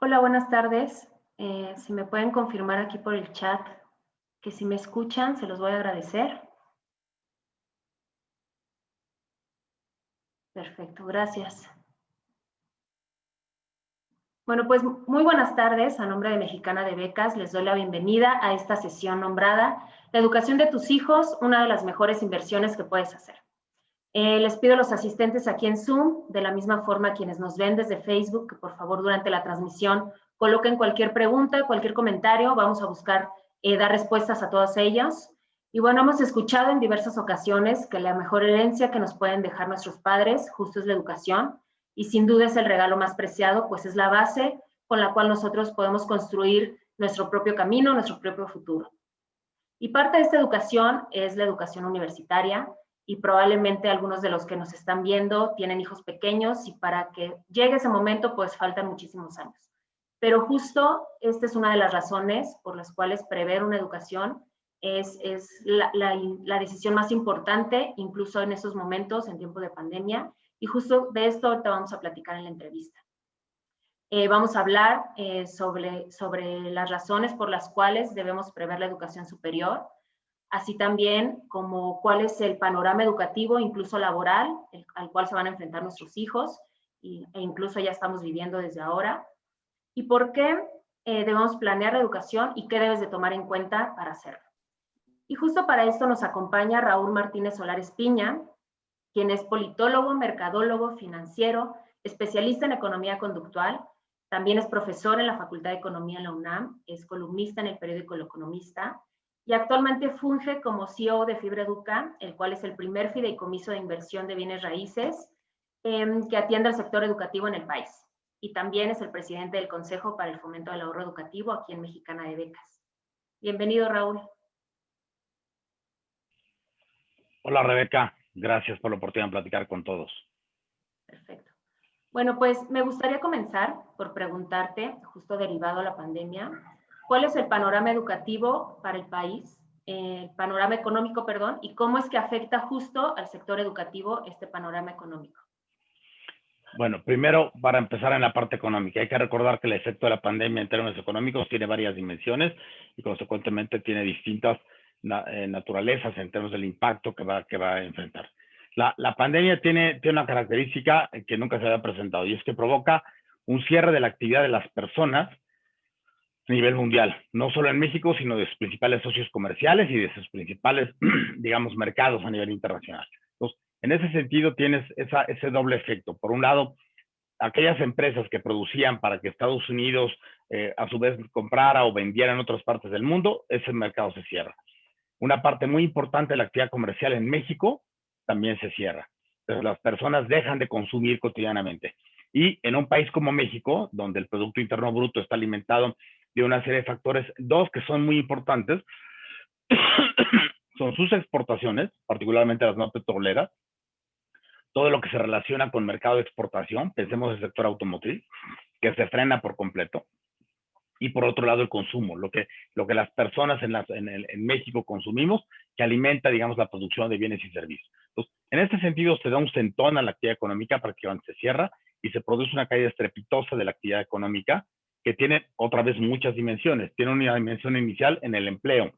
Hola, buenas tardes. Si me pueden confirmar aquí por el chat que si me escuchan, se los voy a agradecer. Perfecto, gracias. Bueno, pues muy buenas tardes. A nombre de Mexicana de Becas, les doy la bienvenida a esta sesión nombrada La educación de tus hijos, una de las mejores inversiones que puedes hacer. Les pido a los asistentes aquí en Zoom, de la misma forma quienes nos ven desde Facebook, que por favor durante la transmisión coloquen cualquier pregunta, cualquier comentario, vamos a buscar dar respuestas a todas ellas. Y bueno, hemos escuchado en diversas ocasiones que la mejor herencia que nos pueden dejar nuestros padres justo es la educación, y sin duda es el regalo más preciado, pues es la base con la cual nosotros podemos construir nuestro propio camino, nuestro propio futuro. Y parte de esta educación es la educación universitaria, y probablemente algunos de los que nos están viendo tienen hijos pequeños y para que llegue ese momento pues faltan muchísimos años. Pero justo esta es una de las razones por las cuales prever una educación es la decisión más importante, incluso en estos momentos, en tiempo de pandemia, y justo de esto ahorita vamos a platicar en la entrevista. Vamos a hablar sobre las razones por las cuales debemos prever la educación superior, así también como cuál es el panorama educativo, incluso laboral, al cual se van a enfrentar nuestros hijos, e incluso ya estamos viviendo desde ahora, y por qué debemos planear la educación y qué debes de tomar en cuenta para hacerlo. Y justo para esto nos acompaña Raúl Martínez Solares Piña, quien es politólogo, mercadólogo, financiero, especialista en economía conductual. También es profesor en la Facultad de Economía en la UNAM, es columnista en el periódico El Economista y actualmente funge como CEO de Fibra Educa, el cual es el primer fideicomiso de inversión de bienes raíces que atiende al sector educativo en el país. Y también es el presidente del Consejo para el Fomento del Ahorro Educativo aquí en Mexicana de Becas. Bienvenido, Raúl. Hola, Rebeca. Gracias por la oportunidad de platicar con todos. Perfecto. Bueno, pues me gustaría comenzar por preguntarte, justo derivado a la pandemia, ¿cuál es el panorama educativo para el país, el panorama económico, perdón, y cómo es que afecta justo al sector educativo este panorama económico? Bueno, primero, para empezar en la parte económica, hay que recordar que el efecto de la pandemia en términos económicos tiene varias dimensiones y consecuentemente tiene distintas naturalezas en términos del impacto que va a enfrentar. La pandemia tiene una característica que nunca se había presentado y es que provoca un cierre de la actividad de las personas a nivel mundial, no solo en México, sino de sus principales socios comerciales y de sus principales, digamos, mercados a nivel internacional. Entonces, en ese sentido tienes ese doble efecto. Por un lado, aquellas empresas que producían para que Estados Unidos a su vez comprara o vendiera en otras partes del mundo, ese mercado se cierra. Una parte muy importante de la actividad comercial en México también se cierra. Entonces, las personas dejan de consumir cotidianamente. Y en un país como México, donde el Producto Interno Bruto está alimentado de una serie de factores, dos que son muy importantes, son sus exportaciones, particularmente las no petroleras, todo lo que se relaciona con mercado de exportación, pensemos en el sector automotriz, que se frena por completo, y por otro lado el consumo, lo que las personas en México consumimos, que alimenta, digamos, la producción de bienes y servicios. Entonces, en este sentido se da un sentón a la actividad económica, prácticamente se cierra, y se produce una caída estrepitosa de la actividad económica, que tiene otra vez muchas dimensiones. Tiene una dimensión inicial en el empleo.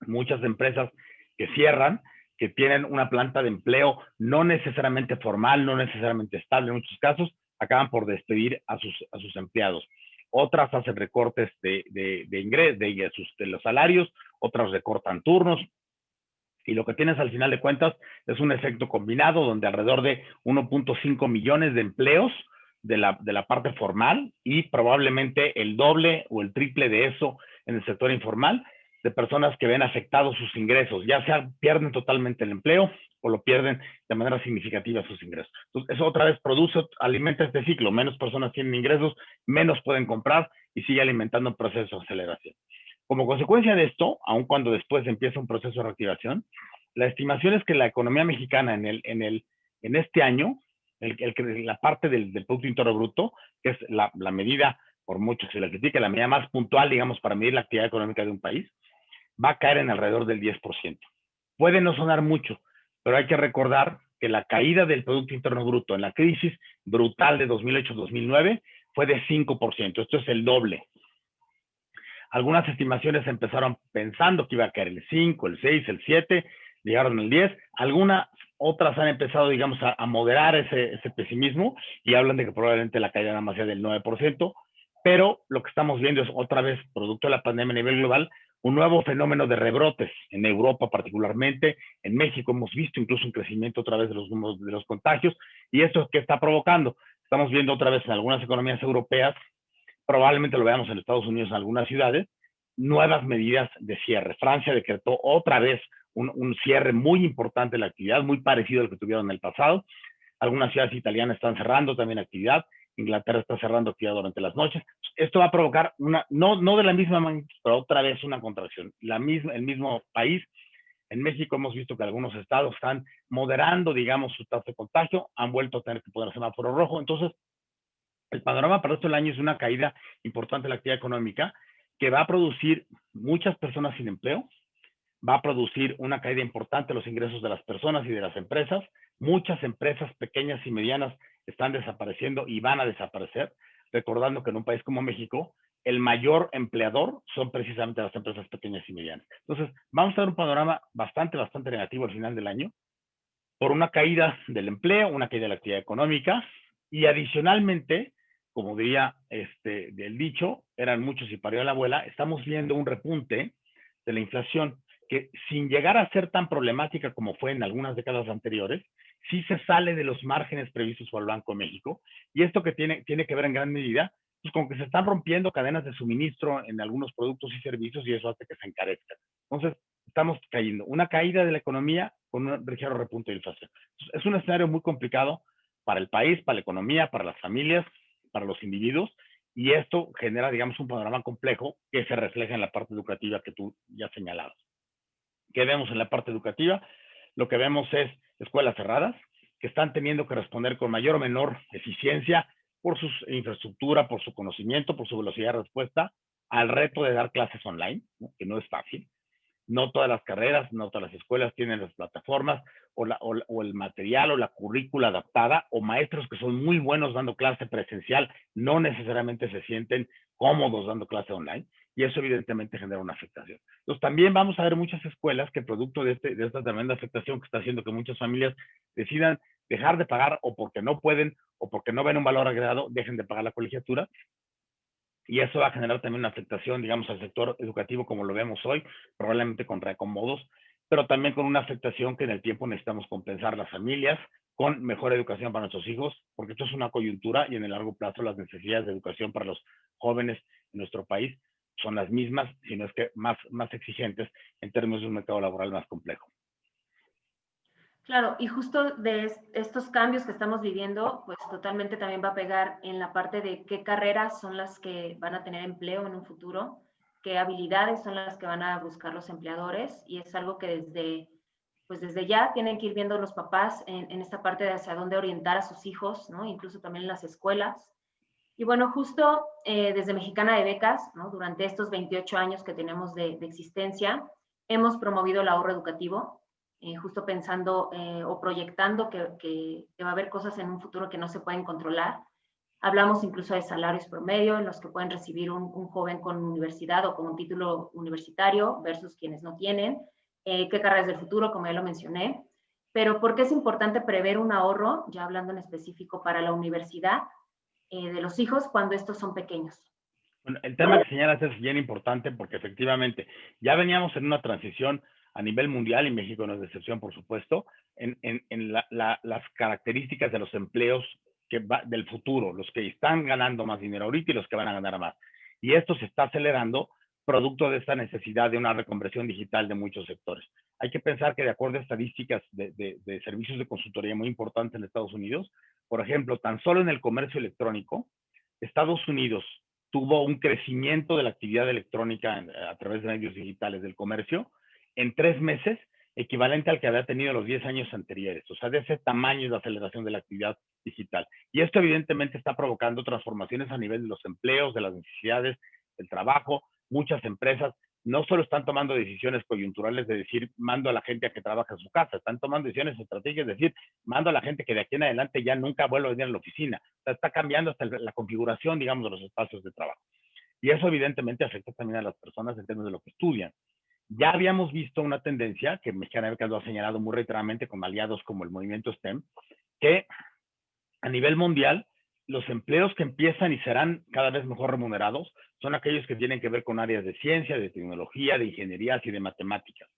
Muchas empresas que cierran, que tienen una planta de empleo no necesariamente formal, no necesariamente estable en muchos casos, acaban por despedir a sus empleados. Otras hacen recortes de ingresos, de los salarios, otras recortan turnos, y lo que tienes al final de cuentas es un efecto combinado donde alrededor de 1.5 millones de empleos de la parte formal y probablemente el doble o el triple de eso en el sector informal, de personas que ven afectados sus ingresos, ya sea pierden totalmente el empleo o lo pierden de manera significativa sus ingresos. Entonces, eso otra vez alimenta este ciclo. Menos personas tienen ingresos, menos pueden comprar y sigue alimentando un proceso de aceleración. Como consecuencia de esto, aun cuando después empieza un proceso de reactivación, la estimación es que la economía mexicana en este año, la parte del Producto Interno Bruto, que es la medida, por mucho que se la critique, la medida más puntual, digamos, para medir la actividad económica de un país, va a caer en alrededor del 10%. Puede no sonar mucho, pero hay que recordar que la caída del Producto Interno Bruto en la crisis brutal de 2008-2009 fue de 5%. Esto es el doble. Algunas estimaciones empezaron pensando que iba a caer el 5, el 6, el 7, llegaron al 10. Algunas otras han empezado, digamos, a moderar ese pesimismo y hablan de que probablemente la caída nada más sea del 9%, pero lo que estamos viendo es otra vez, producto de la pandemia a nivel global, un nuevo fenómeno de rebrotes, en Europa particularmente, en México hemos visto incluso un crecimiento otra vez de los números de los contagios, y esto es que está provocando. Estamos viendo otra vez en algunas economías europeas, probablemente lo veamos en Estados Unidos en algunas ciudades, nuevas medidas de cierre. Francia decretó otra vez un cierre muy importante de la actividad, muy parecido al que tuvieron en el pasado. Algunas ciudades italianas están cerrando también actividad. Inglaterra está cerrando actividad durante las noches. Esto va a provocar no de la misma magnitud, pero otra vez una contracción. El mismo país. En México hemos visto que algunos estados están moderando, digamos, su tasa de contagio, han vuelto a tener que poner semáforo rojo. Entonces, el panorama para todo el año es una caída importante de la actividad económica que va a producir muchas personas sin empleo, va a producir una caída importante de los ingresos de las personas y de las empresas. Muchas empresas pequeñas y medianas están desapareciendo y van a desaparecer, recordando que en un país como México, el mayor empleador son precisamente las empresas pequeñas y medianas. Entonces, vamos a ver un panorama bastante negativo al final del año, por una caída del empleo, una caída de la actividad económica, y adicionalmente, como diría del dicho, eran muchos y parió la abuela, estamos viendo un repunte de la inflación que, sin llegar a ser tan problemática como fue en algunas décadas anteriores, sí se sale de los márgenes previstos por el Banco de México, y esto que tiene que ver en gran medida pues con que se están rompiendo cadenas de suministro en algunos productos y servicios, y eso hace que se encarezcan. Entonces, estamos cayendo. Una caída de la economía con un ligero repunte de inflación. Es un escenario muy complicado para el país, para la economía, para las familias, para los individuos, y esto genera, digamos, un panorama complejo que se refleja en la parte educativa que tú ya señalabas. ¿Qué vemos en la parte educativa? Lo que vemos es escuelas cerradas que están teniendo que responder con mayor o menor eficiencia por su infraestructura, por su conocimiento, por su velocidad de respuesta al reto de dar clases online, ¿no? Que no es fácil. No todas las carreras, no todas las escuelas tienen las plataformas o el material o la currícula adaptada, o maestros que son muy buenos dando clase presencial no necesariamente se sienten cómodos dando clase online, y eso evidentemente genera una afectación. Entonces también vamos a ver muchas escuelas que, producto de esta tremenda afectación que está haciendo que muchas familias decidan dejar de pagar, o porque no pueden o porque no ven un valor agregado, dejen de pagar la colegiatura, y eso va a generar también una afectación, digamos, al sector educativo como lo vemos hoy, probablemente con reacomodos, pero también con una afectación que en el tiempo necesitamos compensar las familias con mejor educación para nuestros hijos, porque esto es una coyuntura, y en el largo plazo las necesidades de educación para los jóvenes en nuestro país son las mismas, si no es que más exigentes, en términos de un mercado laboral más complejo. Claro, y justo de estos cambios que estamos viviendo, pues totalmente también va a pegar en la parte de qué carreras son las que van a tener empleo en un futuro, qué habilidades son las que van a buscar los empleadores, y es algo que desde ya tienen que ir viendo los papás en esta parte de hacia dónde orientar a sus hijos, ¿no? Incluso también en las escuelas. Y bueno, justo desde Mexicana de Becas, ¿no? Durante estos 28 años que tenemos de existencia, hemos promovido el ahorro educativo, justo pensando o proyectando que va a haber cosas en un futuro que no se pueden controlar. Hablamos incluso de salarios promedio en los que pueden recibir un joven con universidad o con un título universitario versus quienes no tienen, qué carreras del futuro, como ya lo mencioné. Pero ¿por qué es importante prever un ahorro, ya hablando en específico para la universidad, de los hijos cuando estos son pequeños? Bueno, el tema que señalas es bien importante, porque efectivamente ya veníamos en una transición a nivel mundial, y México no es de excepción, por supuesto, en las características de los empleos del futuro, los que están ganando más dinero ahorita y los que van a ganar más. Y esto se está acelerando producto de esta necesidad de una reconversión digital de muchos sectores. Hay que pensar que, de acuerdo a estadísticas de servicios de consultoría muy importantes en Estados Unidos, por ejemplo, tan solo en el comercio electrónico, Estados Unidos tuvo un crecimiento de la actividad electrónica a través de medios digitales del comercio en 3 meses, equivalente al que había tenido los 10 años anteriores. O sea, de ese tamaño es la aceleración de la actividad digital. Y esto evidentemente está provocando transformaciones a nivel de los empleos, de las necesidades del trabajo. Muchas empresas no solo están tomando decisiones coyunturales de decir, mando a la gente a que trabaje en su casa, están tomando decisiones estratégicas de decir, mando a la gente que de aquí en adelante ya nunca vuelva a venir a la oficina. O sea, está cambiando hasta la configuración, digamos, de los espacios de trabajo. Y eso evidentemente afecta también a las personas en términos de lo que estudian. Ya habíamos visto una tendencia, que Mexicana de Becas lo ha señalado muy reiteradamente con aliados como el movimiento STEM, que a nivel mundial, los empleos que empiezan y serán cada vez mejor remunerados son aquellos que tienen que ver con áreas de ciencia, de tecnología, de ingenierías y de matemáticas.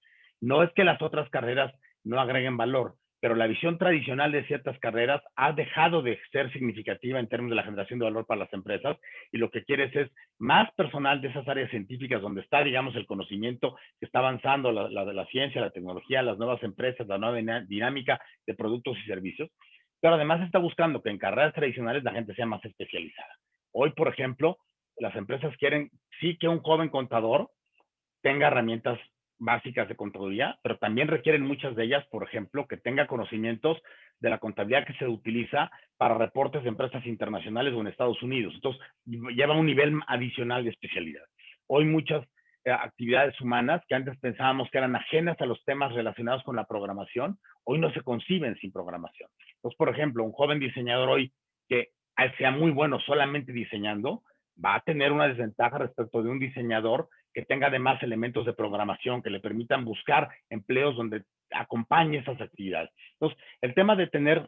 No es que las otras carreras no agreguen valor, pero la visión tradicional de ciertas carreras ha dejado de ser significativa en términos de la generación de valor para las empresas, y lo que quieres es más personal de esas áreas científicas donde está, digamos, el conocimiento que está avanzando, la ciencia, la tecnología, las nuevas empresas, la nueva dinámica de productos y servicios. Pero además está buscando que en carreras tradicionales la gente sea más especializada. Hoy, por ejemplo, las empresas quieren sí que un joven contador tenga herramientas básicas de contaduría, pero también requieren muchas de ellas, por ejemplo, que tenga conocimientos de la contabilidad que se utiliza para reportes de empresas internacionales o en Estados Unidos. Entonces, lleva un nivel adicional de especialidad. Hoy muchas actividades humanas que antes pensábamos que eran ajenas a los temas relacionados con la programación, hoy no se conciben sin programación. Entonces, por ejemplo, un joven diseñador hoy que sea muy bueno solamente diseñando, va a tener una desventaja respecto de un diseñador que tenga además elementos de programación que le permitan buscar empleos donde acompañe esas actividades. Entonces, el tema de tener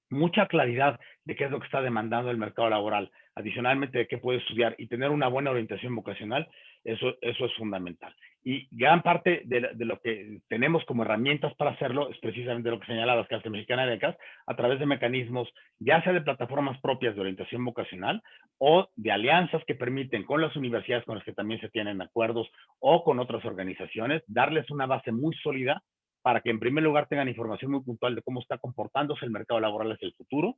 mucha claridad de qué es lo que está demandando el mercado laboral, adicionalmente de qué puede estudiar y tener una buena orientación vocacional, eso es fundamental. Y gran parte de lo que tenemos como herramientas para hacerlo es precisamente lo que señalabas, que hace Mexicana de Becas, a través de mecanismos, ya sea de plataformas propias de orientación vocacional o de alianzas que permiten con las universidades con las que también se tienen acuerdos o con otras organizaciones, darles una base muy sólida para que en primer lugar tengan información muy puntual de cómo está comportándose el mercado laboral hacia el futuro.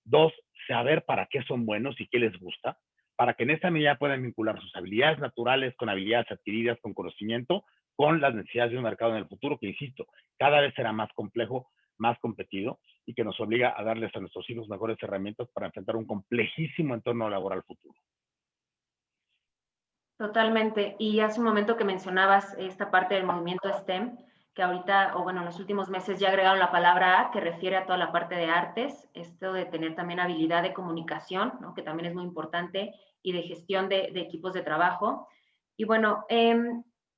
Dos, saber para qué son buenos y qué les gusta, para que en esta medida puedan vincular sus habilidades naturales con habilidades adquiridas, con conocimiento, con las necesidades de un mercado en el futuro, que insisto, cada vez será más complejo, más competido, y que nos obliga a darles a nuestros hijos mejores herramientas para enfrentar un complejísimo entorno laboral futuro. Totalmente. Y hace un momento que mencionabas esta parte del movimiento STEM, que ahorita, o bueno, en los últimos meses ya agregaron la palabra A, que refiere a toda la parte de artes, esto de tener también habilidad de comunicación, ¿no? Que también es muy importante, y de gestión de equipos de trabajo. Y bueno,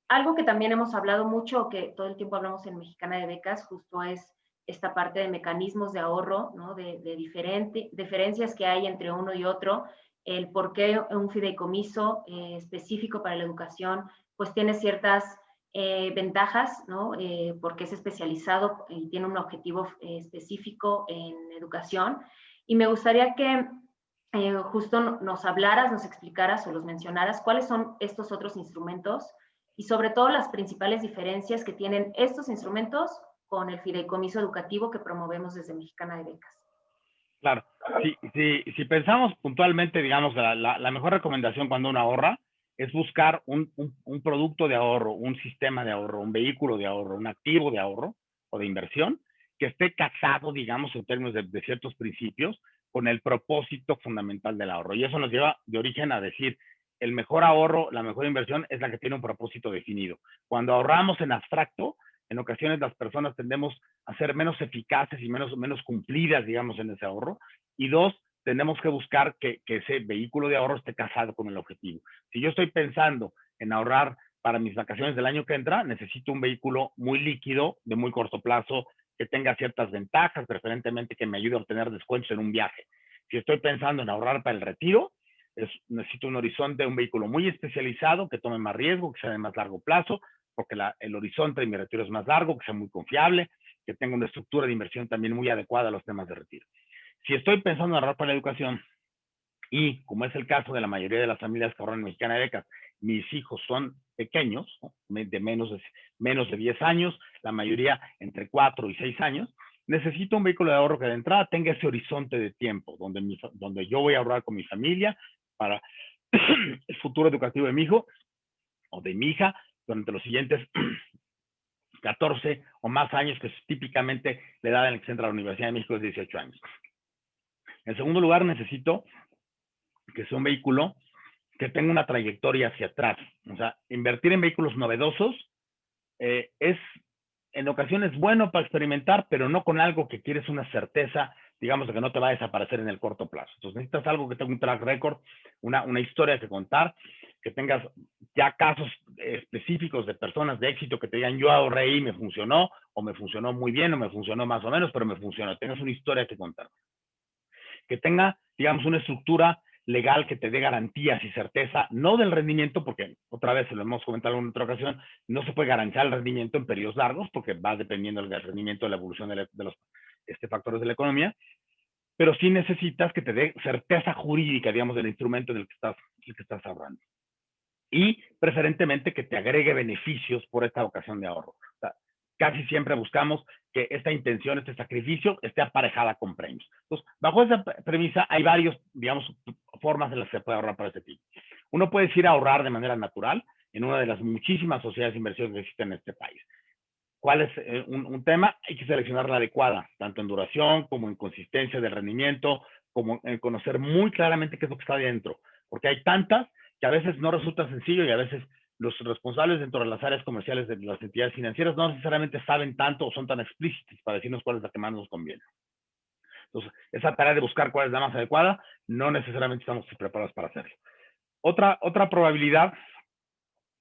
algo que también hemos hablado mucho, que todo el tiempo hablamos en Mexicana de Becas, justo es esta parte de mecanismos de ahorro, ¿no? De diferencias que hay entre uno y otro, el por qué un fideicomiso específico para la educación, pues tiene ciertas ventajas, ¿no? Porque es especializado y tiene un objetivo específico en educación. Y me gustaría que justo nos hablaras, nos explicaras o los mencionaras cuáles son estos otros instrumentos y sobre todo las principales diferencias que tienen estos instrumentos con el fideicomiso educativo que promovemos desde Mexicana de Becas. Claro, si pensamos puntualmente, digamos, la mejor recomendación cuando uno ahorra es buscar un producto de ahorro, un sistema de ahorro, un vehículo de ahorro, un activo de ahorro o de inversión que esté casado, digamos, en términos de ciertos principios con el propósito fundamental del ahorro. Y eso nos lleva de origen a decir, el mejor ahorro, la mejor inversión es la que tiene un propósito definido. Cuando ahorramos en abstracto, en ocasiones las personas tendemos a ser menos eficaces y menos cumplidas, digamos, en ese ahorro. Y dos, tenemos que buscar que ese vehículo de ahorro esté casado con el objetivo. Si yo estoy pensando en ahorrar para mis vacaciones del año que entra, necesito un vehículo muy líquido, de muy corto plazo, que tenga ciertas ventajas, preferentemente que me ayude a obtener descuentos en un viaje. Si estoy pensando en ahorrar para el retiro, necesito un horizonte, un vehículo muy especializado, que tome más riesgo, que sea de más largo plazo, porque el horizonte de mi retiro es más largo, que sea muy confiable, que tenga una estructura de inversión también muy adecuada a los temas de retiro. Si estoy pensando en ahorrar para la educación y, como es el caso de la mayoría de las familias que ahorran en Mexicana de Becas, mis hijos son pequeños, ¿no? De menos de 10 años, la mayoría entre 4 y 6 años, necesito un vehículo de ahorro que de entrada tenga ese horizonte de tiempo, donde yo voy a ahorrar con mi familia para el futuro educativo de mi hijo o de mi hija durante los siguientes 14 o más años, que es típicamente la edad en la que se entra a la Universidad de México, es 18 años. En segundo lugar, necesito que sea un vehículo que tenga una trayectoria hacia atrás. O sea, invertir en vehículos novedosos es en ocasiones bueno para experimentar, pero no con algo que quieres una certeza, digamos, de que no te va a desaparecer en el corto plazo. Entonces necesitas algo que tenga un track record, una historia que contar, que tengas ya casos específicos de personas de éxito que te digan, yo ahorré y me funcionó, o me funcionó muy bien, o me funcionó más o menos, pero me funcionó. Tengas una historia que contar. Que tenga, digamos, una estructura legal que te dé garantías y certeza, no del rendimiento, porque otra vez se lo hemos comentado en otra ocasión, no se puede garantizar el rendimiento en periodos largos, porque va dependiendo del rendimiento de la evolución de los factores de la economía, pero sí necesitas que te dé certeza jurídica, digamos, del instrumento en el que estás ahorrando. Y preferentemente que te agregue beneficios por esta ocasión de ahorro. O sea, casi siempre buscamos que esta intención, este sacrificio, esté aparejada con premios. Entonces, bajo esa premisa, hay varios, digamos, formas en las que se puede ahorrar para este tipo. Uno puede ir a ahorrar de manera natural en una de las muchísimas sociedades de inversión que existen en este país. ¿Cuál es un tema? Hay que seleccionar la adecuada, tanto en duración como en consistencia del rendimiento, como en conocer muy claramente qué es lo que está dentro, porque hay tantas que a veces no resulta sencillo y a veces los responsables dentro de las áreas comerciales de las entidades financieras no necesariamente saben tanto o son tan explícitos para decirnos cuál es la que más nos conviene. Entonces, esa tarea de buscar cuál es la más adecuada, no necesariamente estamos preparados para hacerlo. Otra probabilidad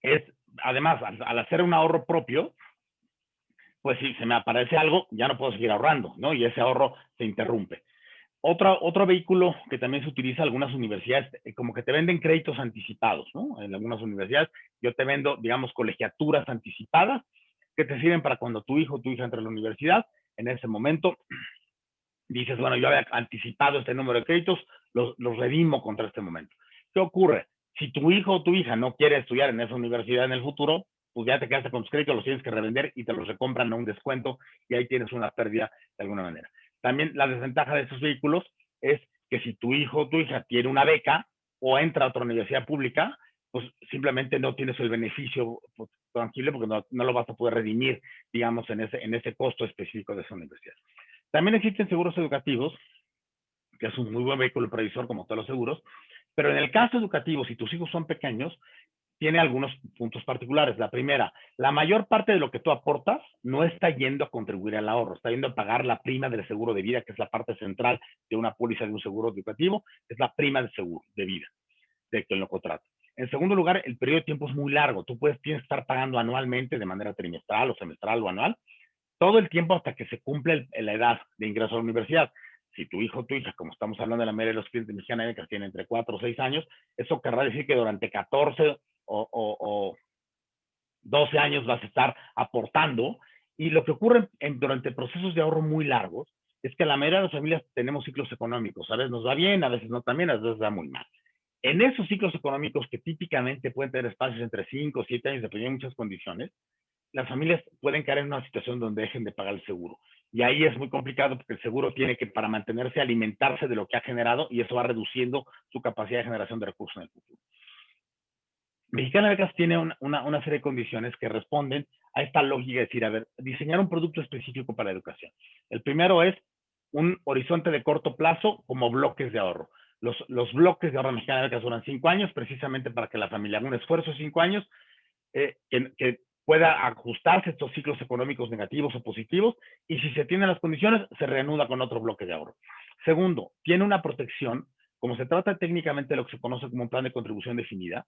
es, además, al hacer un ahorro propio, pues si se me aparece algo, ya no puedo seguir ahorrando, ¿no? Y ese ahorro se interrumpe. Otro vehículo que también se utiliza en algunas universidades, como que te venden créditos anticipados, ¿no? En algunas universidades yo te vendo, digamos, colegiaturas anticipadas que te sirven para cuando tu hijo o tu hija entre a la universidad, en ese momento dices, bueno, yo había anticipado este número de créditos, los redimo contra este momento. ¿Qué ocurre? Si tu hijo o tu hija no quiere estudiar en esa universidad en el futuro, pues ya te quedaste con tus créditos, los tienes que revender y te los recompran a un descuento y ahí tienes una pérdida de alguna manera. También la desventaja de estos vehículos es que si tu hijo o tu hija tiene una beca o entra a otra universidad pública, pues simplemente no tienes el beneficio tangible porque no lo vas a poder redimir, digamos, en ese costo específico de esa universidad. También existen seguros educativos, que es un muy buen vehículo previsor como todos los seguros, pero en el caso educativo, si tus hijos son pequeños, tiene algunos puntos particulares. La primera, la mayor parte de lo que tú aportas no está yendo a contribuir al ahorro, está yendo a pagar la prima del seguro de vida, que es la parte central de una póliza de un seguro educativo, es la prima del seguro de vida de quien lo contrata. En segundo lugar, el periodo de tiempo es muy largo. Tienes que estar pagando anualmente de manera trimestral o semestral o anual todo el tiempo hasta que se cumple la edad de ingreso a la universidad. Si tu hijo o tu hija, como estamos hablando de la mayoría de los clientes mexicanos que tienen entre 4 o 6 años, eso querrá decir que durante 14 o 12 años vas a estar aportando. Y lo que ocurre durante procesos de ahorro muy largos es que la mayoría de las familias tenemos ciclos económicos. A veces nos va bien, a veces no tan bien, a veces va muy mal. En esos ciclos económicos que típicamente pueden tener espacios entre 5 o 7 años, dependiendo de muchas condiciones, las familias pueden caer en una situación donde dejen de pagar el seguro. Y ahí es muy complicado porque el seguro tiene que, para mantenerse, alimentarse de lo que ha generado y eso va reduciendo su capacidad de generación de recursos en el futuro. Mexicana de Becas tiene una serie de condiciones que responden a esta lógica de decir, a ver, diseñar un producto específico para la educación. El primero es un horizonte de corto plazo como bloques de ahorro. Los bloques de ahorro Mexicana de Becas duran 5 años, precisamente para que la familia haga un esfuerzo de 5 años, que pueda ajustarse estos ciclos económicos negativos o positivos, y si se tienen las condiciones, se reanuda con otro bloque de ahorro. Segundo, tiene una protección, como se trata técnicamente de lo que se conoce como un plan de contribución definida.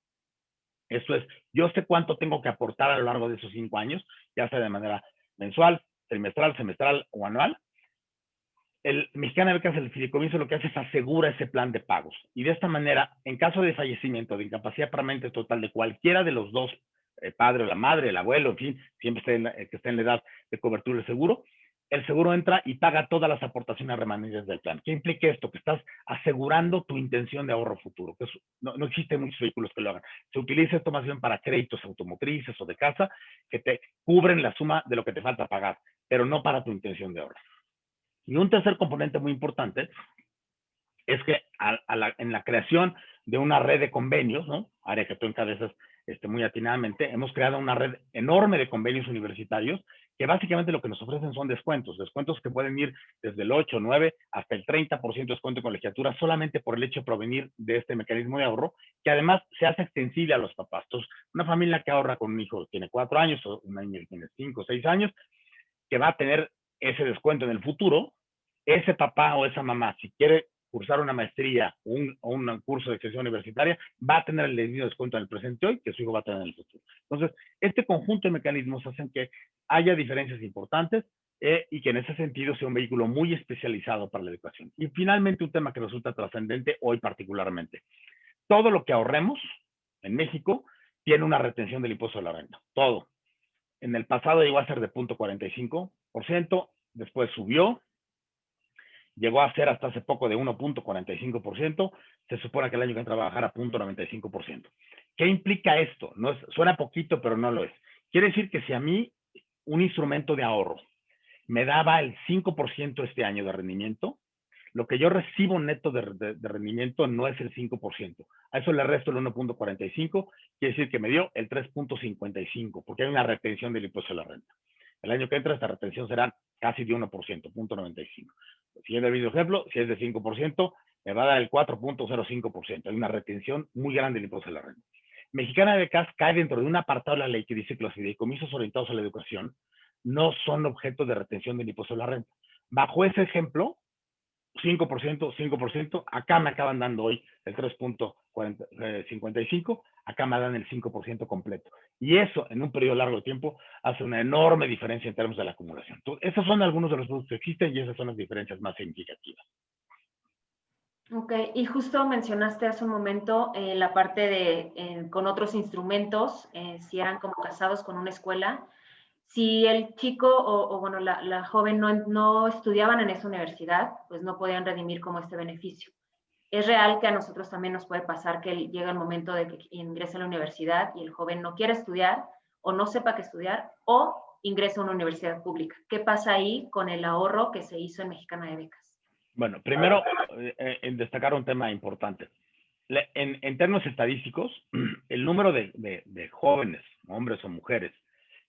Esto es, yo sé cuánto tengo que aportar a lo largo de esos 5 años, ya sea de manera mensual, trimestral, semestral o anual. El Mexicana de Becas, el fideicomiso, lo que hace es asegura ese plan de pagos. Y de esta manera, en caso de fallecimiento, de incapacidad permanente total de cualquiera de los dos, el padre o la madre, el abuelo, en fin, siempre que esté en la edad de cobertura del seguro, el seguro entra y paga todas las aportaciones remanentes del plan. ¿Qué implica esto? Que estás asegurando tu intención de ahorro futuro. Que no existen muchos vehículos que lo hagan. Se utiliza esto más bien para créditos automotrices o de casa que te cubren la suma de lo que te falta pagar, pero no para tu intención de ahorro. Y un tercer componente muy importante es que en la creación de una red de convenios, ¿no? Área que tú encabezas muy atinadamente, hemos creado una red enorme de convenios universitarios que básicamente lo que nos ofrecen son descuentos que pueden ir desde el 8, 9 hasta el 30% de descuento en colegiatura solamente por el hecho de provenir de este mecanismo de ahorro, que además se hace extensible a los papás. Entonces, una familia que ahorra con un hijo que tiene 4 años o un niño que tiene 5 o 6 años, que va a tener ese descuento en el futuro, ese papá o esa mamá, si quiere cursar una maestría o un curso de extensión universitaria, va a tener el mismo descuento en el presente hoy que su hijo va a tener en el futuro. Entonces, este conjunto de mecanismos hacen que haya diferencias importantes y que en ese sentido sea un vehículo muy especializado para la educación. Y finalmente, un tema que resulta trascendente hoy particularmente. Todo lo que ahorremos en México tiene una retención del impuesto de la renta. Todo. En el pasado llegó a ser de 0.45%, después subió, llegó a ser hasta hace poco de 1.45%, se supone que el año que entra va a bajar a 0.95%. ¿Qué implica esto? No es, suena poquito, pero no lo es. Quiere decir que si a mí un instrumento de ahorro me daba el 5% este año de rendimiento, lo que yo recibo neto de rendimiento no es el 5%. A eso le resto el 1.45, quiere decir que me dio el 3.55, porque hay una retención del impuesto de la renta. El año que entra esta retención será casi de 1%, 0.95. Siguiendo el mismo ejemplo, si es de 5%, me va a dar el 4.05%. Hay una retención muy grande del impuesto de la renta. Mexicana de Becas cae dentro de un apartado de la ley que dice que los fideicomisos orientados a la educación no son objeto de retención del impuesto de la renta. Bajo ese ejemplo, 5%, 5%, acá me acaban dando hoy el 3.55, acá me dan el 5% completo. Y eso, en un periodo largo de tiempo, hace una enorme diferencia en términos de la acumulación. Entonces, esos son algunos de los productos que existen y esas son las diferencias más significativas. Ok, y justo mencionaste hace un momento la parte de con otros instrumentos, si eran como casados con una escuela. Si el chico o bueno, la joven no estudiaban en esa universidad, pues no podían redimir como este beneficio. Es real que a nosotros también nos puede pasar que llega el momento de que ingrese a la universidad y el joven no quiere estudiar o no sepa qué estudiar o ingresa a una universidad pública. ¿Qué pasa ahí con el ahorro que se hizo en Mexicana de Becas? Bueno, primero, en destacar un tema importante. En términos estadísticos, el número de jóvenes, hombres o mujeres,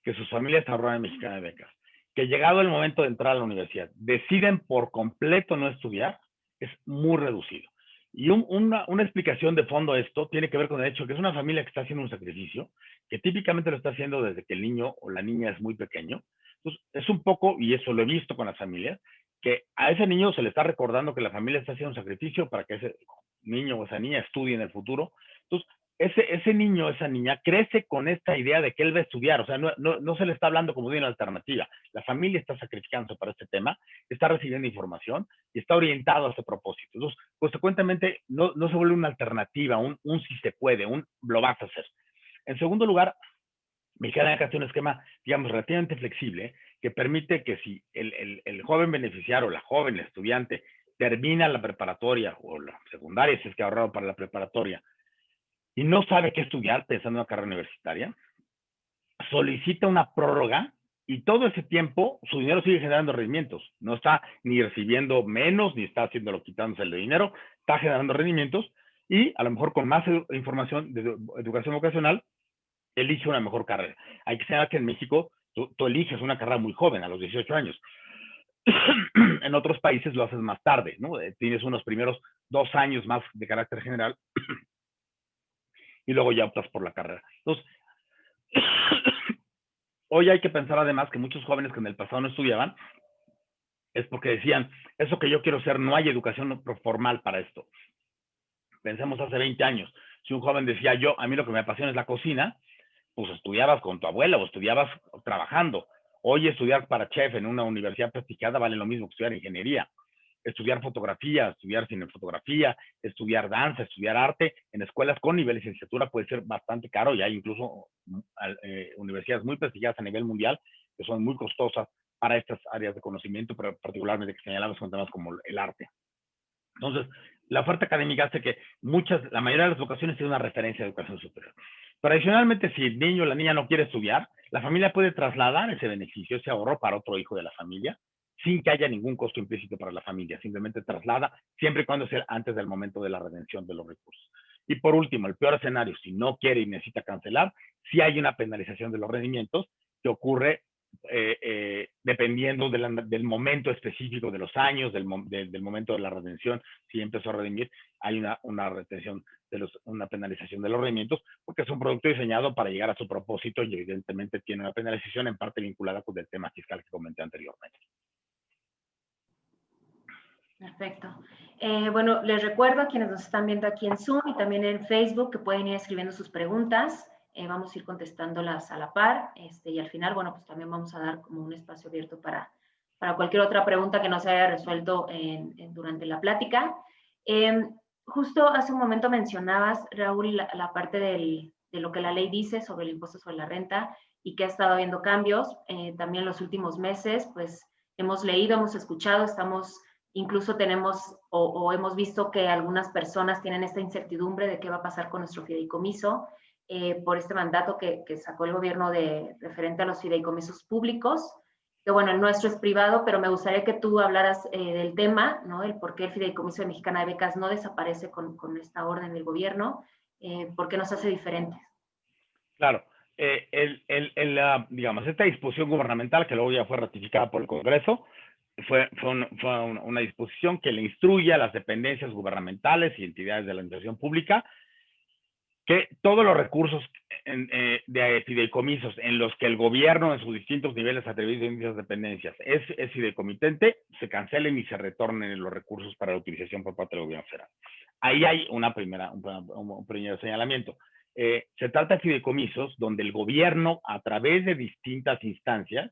que sus familias ahorran en Mexicana de Becas, que llegado el momento de entrar a la universidad, deciden por completo no estudiar, es muy reducido. Y una explicación de fondo a esto tiene que ver con el hecho que es una familia que está haciendo un sacrificio, que típicamente lo está haciendo desde que el niño o la niña es muy pequeño. Entonces, es un poco, y eso lo he visto con las familias, que a ese niño se le está recordando que la familia está haciendo un sacrificio para que ese niño o esa niña estudie en el futuro. Entonces, ese niño o esa niña crece con esta idea de que él va a estudiar, o sea, no se le está hablando como de una alternativa. La familia está sacrificando para este tema, está recibiendo información y está orientado a ese propósito. Entonces, consecuentemente, no se vuelve una alternativa, un si se puede, un lo vas a hacer. En segundo lugar, Mexicana hace un esquema, digamos, relativamente flexible, que permite que si el joven beneficiario, la joven estudiante, termina la preparatoria o la secundaria, si es que ha ahorrado para la preparatoria, y no sabe qué estudiar pensando en una carrera universitaria, solicita una prórroga y todo ese tiempo su dinero sigue generando rendimientos. No está ni recibiendo menos, ni está haciéndolo quitándose el dinero, está generando rendimientos y a lo mejor con más información de educación vocacional, elige una mejor carrera. Hay que saber que en México tú eliges una carrera muy joven, a los 18 años. En otros países lo haces más tarde, ¿no? Tienes unos primeros 2 años más de carácter general y luego ya optas por la carrera. Entonces, hoy hay que pensar además que muchos jóvenes que en el pasado no estudiaban es porque decían, eso que yo quiero ser, no hay educación formal para esto. Pensemos hace 20 años, si un joven decía, a mí lo que me apasiona es la cocina, pues estudiabas con tu abuela o estudiabas trabajando. Hoy estudiar para chef en una universidad prestigiada vale lo mismo que estudiar ingeniería. Estudiar fotografía, estudiar cinefotografía, estudiar danza, estudiar arte en escuelas con nivel de licenciatura puede ser bastante caro y hay incluso universidades muy prestigiadas a nivel mundial que son muy costosas para estas áreas de conocimiento, pero particularmente que señalamos con temas como el arte. Entonces, la oferta académica hace que la mayoría de las vocaciones tiene una referencia de educación superior. Tradicionalmente, si el niño o la niña no quiere estudiar, la familia puede trasladar ese beneficio, ese ahorro para otro hijo de la familia, sin que haya ningún costo implícito para la familia. Simplemente traslada, siempre y cuando sea antes del momento de la redención de los recursos. Y por último, el peor escenario, si no quiere y necesita cancelar, sí hay una penalización de los rendimientos que ocurre dependiendo del momento específico de los años, del momento de la redención. Si empezó a redimir, hay una retención una penalización de los rendimientos, porque es un producto diseñado para llegar a su propósito y evidentemente tiene una penalización en parte vinculada con el tema fiscal que comenté anteriormente. Perfecto. Bueno, les recuerdo a quienes nos están viendo aquí en Zoom y también en Facebook que pueden ir escribiendo sus preguntas. Vamos a ir contestándolas a la par y al final, bueno, pues también vamos a dar como un espacio abierto para cualquier otra pregunta que no se haya resuelto durante la plática. Justo hace un momento mencionabas, Raúl, la parte de lo que la ley dice sobre el impuesto sobre la renta y que ha estado habiendo cambios. También en los últimos meses, pues hemos leído, hemos escuchado, incluso tenemos o hemos visto que algunas personas tienen esta incertidumbre de qué va a pasar con nuestro fideicomiso por este mandato que sacó el gobierno referente a los fideicomisos públicos, que bueno, el nuestro es privado, pero me gustaría que tú hablaras del tema, ¿no? El por qué el Fideicomiso de Mexicana de Becas no desaparece con esta orden del gobierno, por qué nos hace diferentes. Claro. Digamos, esta disposición gubernamental, que luego ya fue ratificada por el Congreso, fue una disposición que le instruye a las dependencias gubernamentales y entidades de la administración pública que todos los recursos de fideicomisos en los que el gobierno en sus distintos niveles atribuidos a distintas dependencias es fideicomitente, se cancelen y se retornen los recursos para la utilización por parte del gobierno federal. Ahí hay un primer señalamiento. Se trata de fideicomisos donde el gobierno, a través de distintas instancias,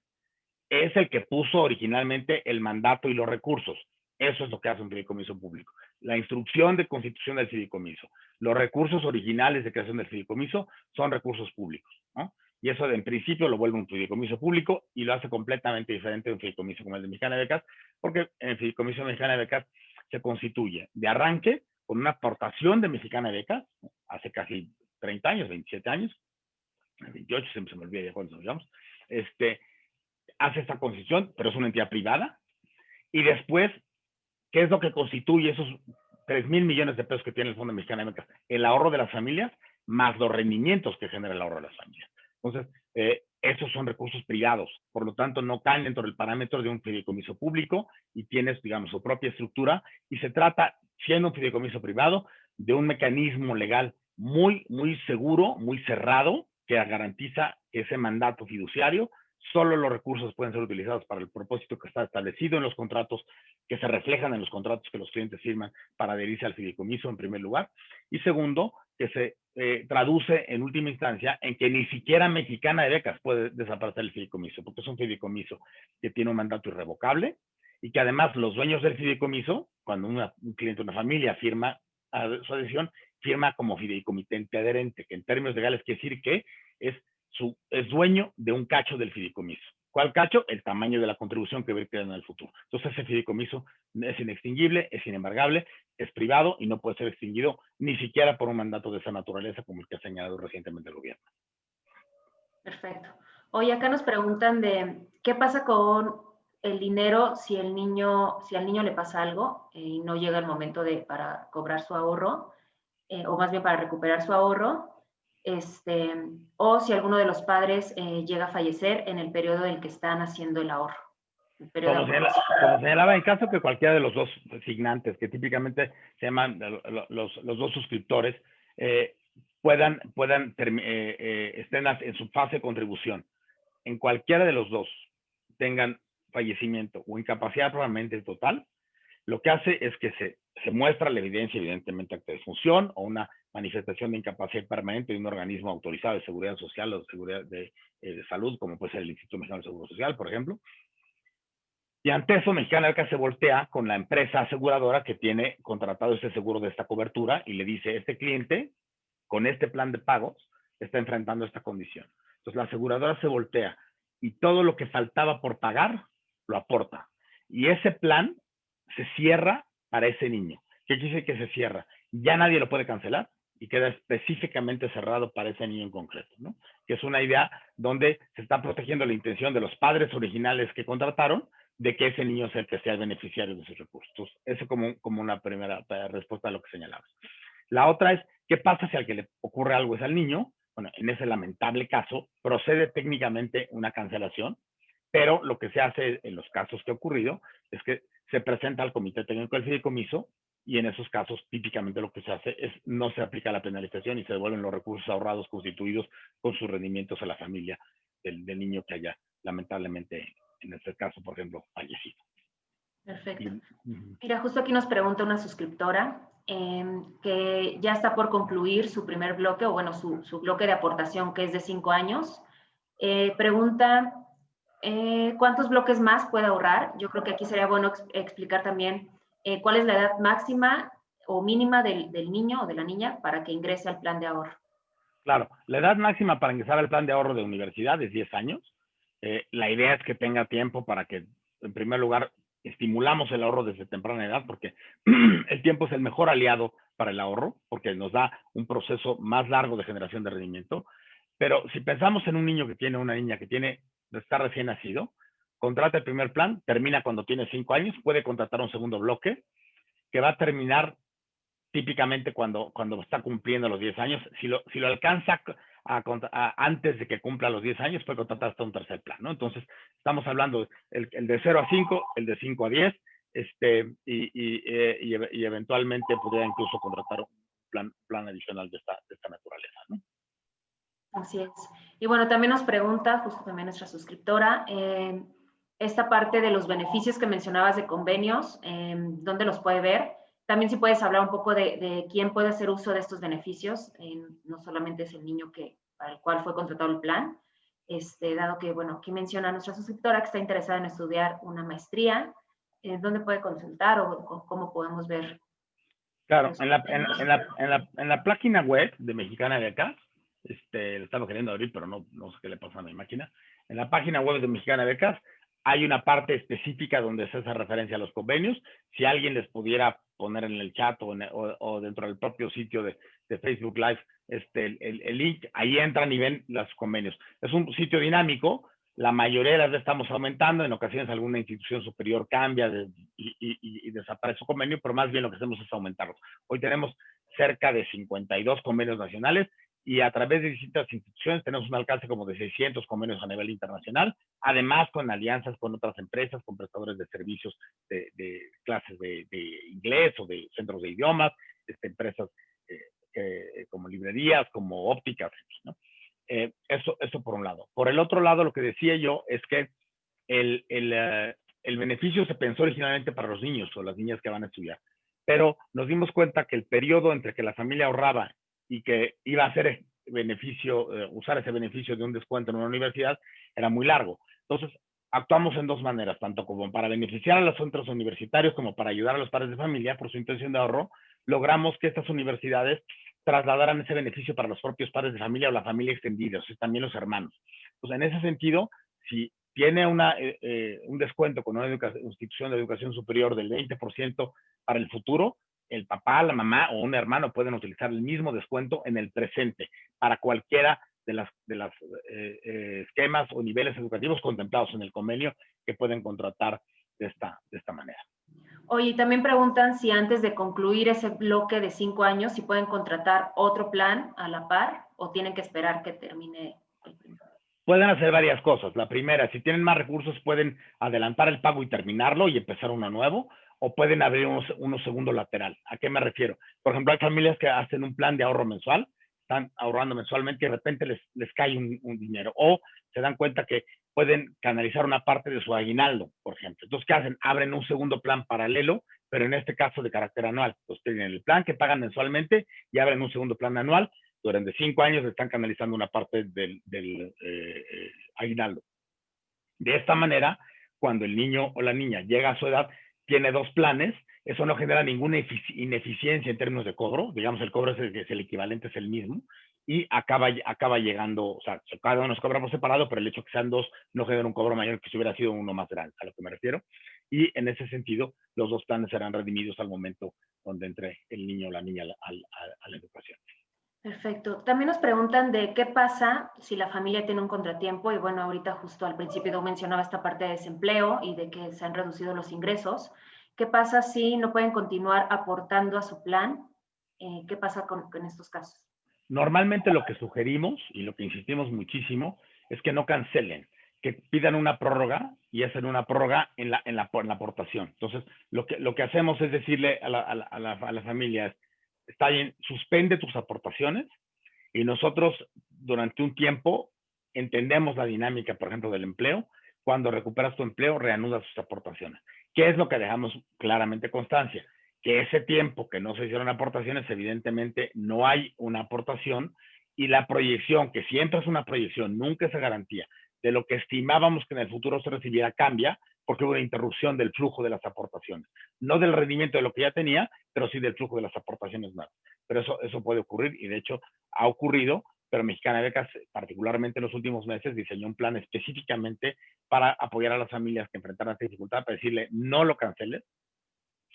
es el que puso originalmente el mandato y los recursos. Eso es lo que hace un fideicomiso público. La instrucción de constitución del fideicomiso. Los recursos originales de creación del fideicomiso son recursos públicos, ¿no? Y eso en principio lo vuelve un fideicomiso público y lo hace completamente diferente de un fideicomiso como el de Mexicana de Becas, porque en el fideicomiso de Mexicana de Becas se constituye de arranque con una aportación de Mexicana de Becas, ¿no? Hace casi 30 años, 27 años, 28, siempre se me olvida ya cuando nos digamos, hace esta constitución, pero es una entidad privada, y después, ¿qué es lo que constituye esos 3,000 millones de pesos que tiene el Fondo Mexicano de Becas? El ahorro de las familias, más los rendimientos que genera el ahorro de las familias. Entonces, esos son recursos privados, por lo tanto, no caen dentro del parámetro de un fideicomiso público y tienes, digamos, su propia estructura, y se trata, siendo un fideicomiso privado, de un mecanismo legal muy, muy seguro, muy cerrado, que garantiza que ese mandato fiduciario, solo los recursos pueden ser utilizados para el propósito que está establecido en los contratos, que se reflejan en los contratos que los clientes firman para adherirse al fideicomiso en primer lugar. Y segundo, que se traduce en última instancia en que ni siquiera Mexicana de Becas puede desaparecer el fideicomiso, porque es un fideicomiso que tiene un mandato irrevocable y que además los dueños del fideicomiso, cuando un cliente, una familia firma su adhesión, firma como fideicomitente adherente, que en términos legales quiere decir que es dueño de un cacho del fideicomiso. ¿Cuál cacho? El tamaño de la contribución que va a ir creando en el futuro. Entonces, ese fideicomiso es inextinguible, es inembargable, es privado y no puede ser extinguido ni siquiera por un mandato de esa naturaleza como el que ha señalado recientemente el gobierno. Perfecto. Hoy acá nos preguntan de qué pasa con el dinero si al niño le pasa algo y no llega el momento para cobrar su ahorro, o más bien para recuperar su ahorro, o si alguno de los padres llega a fallecer en el periodo en el que están haciendo el ahorro. Como señalaba, en caso que cualquiera de los dos asignantes, que típicamente se llaman los dos suscriptores, estén en su fase de contribución, en cualquiera de los dos tengan fallecimiento o incapacidad probablemente total, lo que hace es que se muestra la evidencia, evidentemente, de defunción o una manifestación de incapacidad permanente de un organismo autorizado de seguridad social o de seguridad de salud, como puede ser el Instituto Mexicano del Seguro Social, por ejemplo. Y ante eso, Mexicana de Becas se voltea con la empresa aseguradora que tiene contratado este seguro de esta cobertura y le dice, este cliente, con este plan de pagos, está enfrentando esta condición. Entonces, la aseguradora se voltea y todo lo que faltaba por pagar, lo aporta. Y ese plan se cierra para ese niño. ¿Qué quiere decir que se cierra? Ya nadie lo puede cancelar y queda específicamente cerrado para ese niño en concreto, ¿no? Que es una idea donde se está protegiendo la intención de los padres originales que contrataron, de que ese niño sea el que sea el beneficiario de esos recursos. Entonces, eso como una primera respuesta a lo que señalabas. La otra es, ¿qué pasa si al que le ocurre algo es al niño? Bueno, en ese lamentable caso, procede técnicamente una cancelación, pero lo que se hace en los casos que ha ocurrido es que se presenta al Comité Técnico del Fideicomiso y en esos casos típicamente lo que se hace es no se aplica la penalización y se devuelven los recursos ahorrados constituidos con sus rendimientos a la familia del niño que haya lamentablemente, en este caso, por ejemplo, fallecido. Perfecto. Mira, justo aquí nos pregunta una suscriptora que ya está por concluir su primer bloque, o bueno, su bloque de aportación, que es de 5 años. Pregunta, ¿cuántos bloques más puede ahorrar? Yo creo que aquí sería bueno explicar también cuál es la edad máxima o mínima del niño o de la niña para que ingrese al plan de ahorro. Claro, la edad máxima para ingresar al plan de ahorro de universidad es 10 años. La idea es que tenga tiempo para que, en primer lugar, estimulamos el ahorro desde temprana edad, porque el tiempo es el mejor aliado para el ahorro, porque nos da un proceso más largo de generación de rendimiento. Pero si pensamos en un niño que tiene, una niña que tiene, está recién nacido, contrata el primer plan, termina cuando tiene 5 años, puede contratar un segundo bloque, que va a terminar típicamente cuando está cumpliendo los 10 años. Si lo alcanza antes de que cumpla los 10 años, puede contratar hasta un tercer plan, ¿no? Entonces, estamos hablando el de 0 a 5, el de 5 a 10, y eventualmente podría incluso contratar un plan adicional de esta naturaleza, ¿no? Así es. Y bueno, también nos pregunta, justo también nuestra suscriptora, esta parte de los beneficios que mencionabas de convenios, ¿dónde los puede ver? También si puedes hablar un poco de quién puede hacer uso de estos beneficios, no solamente es el niño para el cual fue contratado el plan, dado que, bueno, aquí menciona nuestra suscriptora que está interesada en estudiar una maestría, ¿dónde puede consultar o cómo podemos ver? Claro, en la página web de Mexicana de Becas, lo estaba queriendo abrir, pero no sé qué le pasa a mi máquina. En la página web de Mexicana de Becas hay una parte específica donde se hace referencia a los convenios. Si alguien les pudiera poner en el chat o dentro del propio sitio de Facebook Live el link, ahí entran y ven los convenios. Es un sitio dinámico. La mayoría de las veces estamos aumentando, en ocasiones alguna institución superior cambia y desaparece su convenio, pero más bien lo que hacemos es aumentarlo. Hoy tenemos cerca de 52 convenios nacionales y a través de distintas instituciones tenemos un alcance como de 600 convenios a nivel internacional, además con alianzas con otras empresas, con prestadores de servicios de clases de inglés o de centros de idiomas, empresas como librerías, como ópticas, ¿no? Eso por un lado. Por el otro lado, lo que decía yo es que el beneficio se pensó originalmente para los niños o las niñas que van a estudiar, pero nos dimos cuenta que el periodo entre que la familia ahorraba y que iba a hacer beneficio, usar ese beneficio de un descuento en una universidad era muy largo. Entonces, actuamos en dos maneras, tanto como para beneficiar a los centros universitarios como para ayudar a los padres de familia por su intención de ahorro. Logramos que estas universidades trasladaran ese beneficio para los propios padres de familia o la familia extendida, o sea, también los hermanos. Pues en ese sentido, si tiene un descuento con una institución de educación superior del 20% para el futuro, el papá, la mamá o un hermano pueden utilizar el mismo descuento en el presente para cualquiera de las esquemas o niveles educativos contemplados en el convenio que pueden contratar de esta manera. Oye, también preguntan si antes de concluir ese bloque de 5 años, si pueden contratar otro plan a la par o tienen que esperar que termine el primero. Pueden hacer varias cosas. La primera, si tienen más recursos, pueden adelantar el pago y terminarlo y empezar uno nuevo, o pueden abrir uno segundo lateral. ¿A qué me refiero? Por ejemplo, hay familias que hacen un plan de ahorro mensual, están ahorrando mensualmente y de repente les cae un dinero, o se dan cuenta que pueden canalizar una parte de su aguinaldo, por ejemplo. Entonces, ¿qué hacen? Abren un segundo plan paralelo, pero en este caso de carácter anual. Entonces, tienen el plan que pagan mensualmente y abren un segundo plan anual. Durante 5 años están canalizando una parte del aguinaldo. De esta manera, cuando el niño o la niña llega a su edad, tiene dos planes, eso no genera ninguna ineficiencia en términos de cobro, digamos el cobro es el equivalente, es el mismo, y acaba llegando, o sea, cada uno nos cobra por separado, pero el hecho de que sean dos no genera un cobro mayor que si hubiera sido uno más grande, a lo que me refiero, y en ese sentido, los dos planes serán redimidos al momento donde entre el niño o la niña a la educación. Perfecto. También nos preguntan de qué pasa si la familia tiene un contratiempo y bueno, ahorita justo al principio tú mencionaba esta parte de desempleo y de que se han reducido los ingresos. ¿Qué pasa si no pueden continuar aportando a su plan? ¿Qué pasa con estos casos? Normalmente lo que sugerimos y lo que insistimos muchísimo es que no cancelen, que pidan una prórroga y hacen una prórroga en la aportación. Entonces, lo que hacemos es decirle a la familia, está bien, suspende tus aportaciones y nosotros durante un tiempo entendemos la dinámica, por ejemplo, del empleo. Cuando recuperas tu empleo, reanudas tus aportaciones. ¿Qué es lo que dejamos claramente constancia? Que ese tiempo que no se hicieron aportaciones, evidentemente no hay una aportación y la proyección, que siempre es una proyección, nunca es garantía de lo que estimábamos que en el futuro se recibiera, cambia porque hubo una interrupción del flujo de las aportaciones. No del rendimiento de lo que ya tenía, pero sí del flujo de las aportaciones nuevas. Pero eso puede ocurrir y de hecho ha ocurrido, pero Mexicana de Becas, particularmente en los últimos meses, diseñó un plan específicamente para apoyar a las familias que enfrentaran esta dificultad, para decirle, no lo canceles,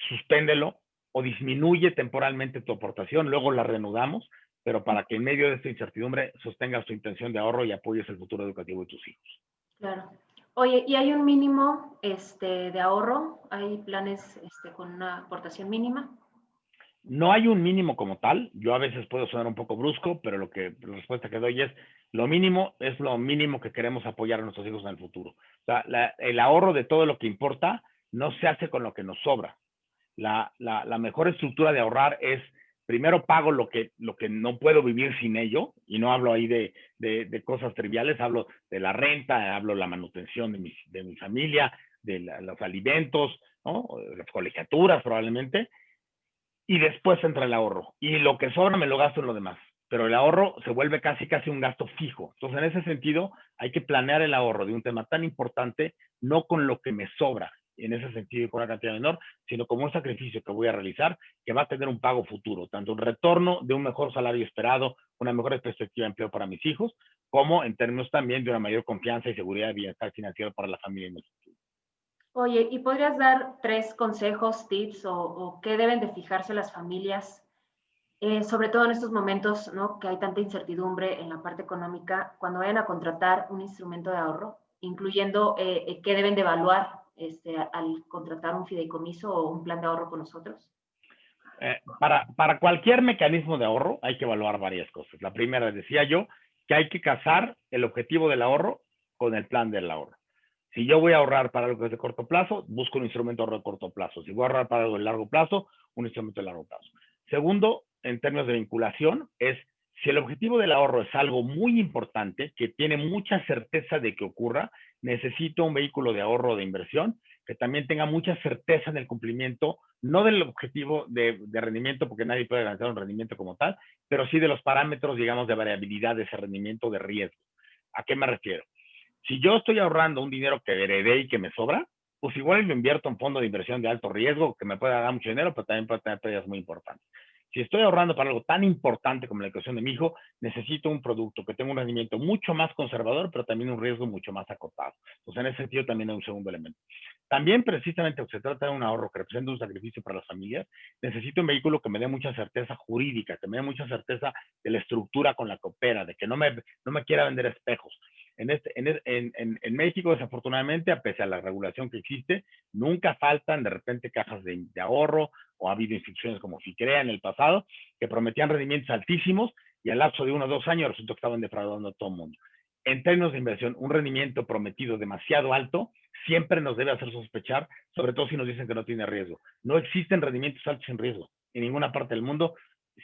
suspéndelo o disminuye temporalmente tu aportación, luego la reanudamos, pero para que en medio de esta incertidumbre sostengas tu intención de ahorro y apoyes el futuro educativo de tus hijos. Claro. Oye, ¿y hay un mínimo de ahorro? ¿Hay planes con una aportación mínima? No hay un mínimo como tal. Yo a veces puedo sonar un poco brusco, pero la respuesta que doy es lo mínimo es lo mínimo que queremos apoyar a nuestros hijos en el futuro. O sea, el ahorro de todo lo que importa no se hace con lo que nos sobra. La mejor estructura de ahorrar es primero pago lo que no puedo vivir sin ello, y no hablo ahí de cosas triviales, hablo de la renta, hablo de la manutención de mi familia, de los alimentos, ¿no? Las colegiaturas probablemente, y después entra el ahorro. Y lo que sobra me lo gasto en lo demás. Pero el ahorro se vuelve casi un gasto fijo. Entonces, en ese sentido, hay que planear el ahorro de un tema tan importante, no con lo que me sobra, en ese sentido, con una cantidad menor, sino como un sacrificio que voy a realizar, que va a tener un pago futuro, tanto un retorno de un mejor salario esperado, una mejor perspectiva de empleo para mis hijos, como en términos también de una mayor confianza y seguridad de bienestar financiero para la familia en el futuro. Oye, ¿y podrías dar 3 consejos, tips o qué deben de fijarse las familias, sobre todo en estos momentos, ¿no? Que hay tanta incertidumbre en la parte económica, cuando vayan a contratar un instrumento de ahorro, incluyendo qué deben de evaluar al contratar un fideicomiso o un plan de ahorro con nosotros? Para cualquier mecanismo de ahorro hay que evaluar varias cosas. La primera, decía yo, que hay que casar el objetivo del ahorro con el plan del ahorro. Si yo voy a ahorrar para algo que es de corto plazo, busco un instrumento de ahorro de corto plazo. Si voy a ahorrar para algo de largo plazo, un instrumento de largo plazo. Segundo, en términos de vinculación, es si el objetivo del ahorro es algo muy importante, que tiene mucha certeza de que ocurra, necesito un vehículo de ahorro o de inversión que también tenga mucha certeza en el cumplimiento, no del objetivo de rendimiento, porque nadie puede garantizar un rendimiento como tal, pero sí de los parámetros, digamos, de variabilidad de ese rendimiento de riesgo. ¿A qué me refiero? Si yo estoy ahorrando un dinero que heredé y que me sobra, pues igual lo invierto en fondo de inversión de alto riesgo, que me puede dar mucho dinero, pero también puede tener pérdidas muy importantes. Si estoy ahorrando para algo tan importante como la educación de mi hijo, necesito un producto que tenga un rendimiento mucho más conservador, pero también un riesgo mucho más acotado. Entonces, en ese sentido, también hay un segundo elemento. También, precisamente, se trata de un ahorro que representa un sacrificio para las familias, necesito un vehículo que me dé mucha certeza jurídica, que me dé mucha certeza de la estructura con la que opera, de que no me quiera vender espejos. En México, desafortunadamente, a pesar de la regulación que existe, nunca faltan de repente cajas de ahorro, o ha habido instituciones como FICREA en el pasado, que prometían rendimientos altísimos y al lapso de 1 o 2 años resultó que estaban defraudando a todo el mundo. En términos de inversión, un rendimiento prometido demasiado alto siempre nos debe hacer sospechar, sobre todo si nos dicen que no tiene riesgo. No existen rendimientos altos sin riesgo en ninguna parte del mundo.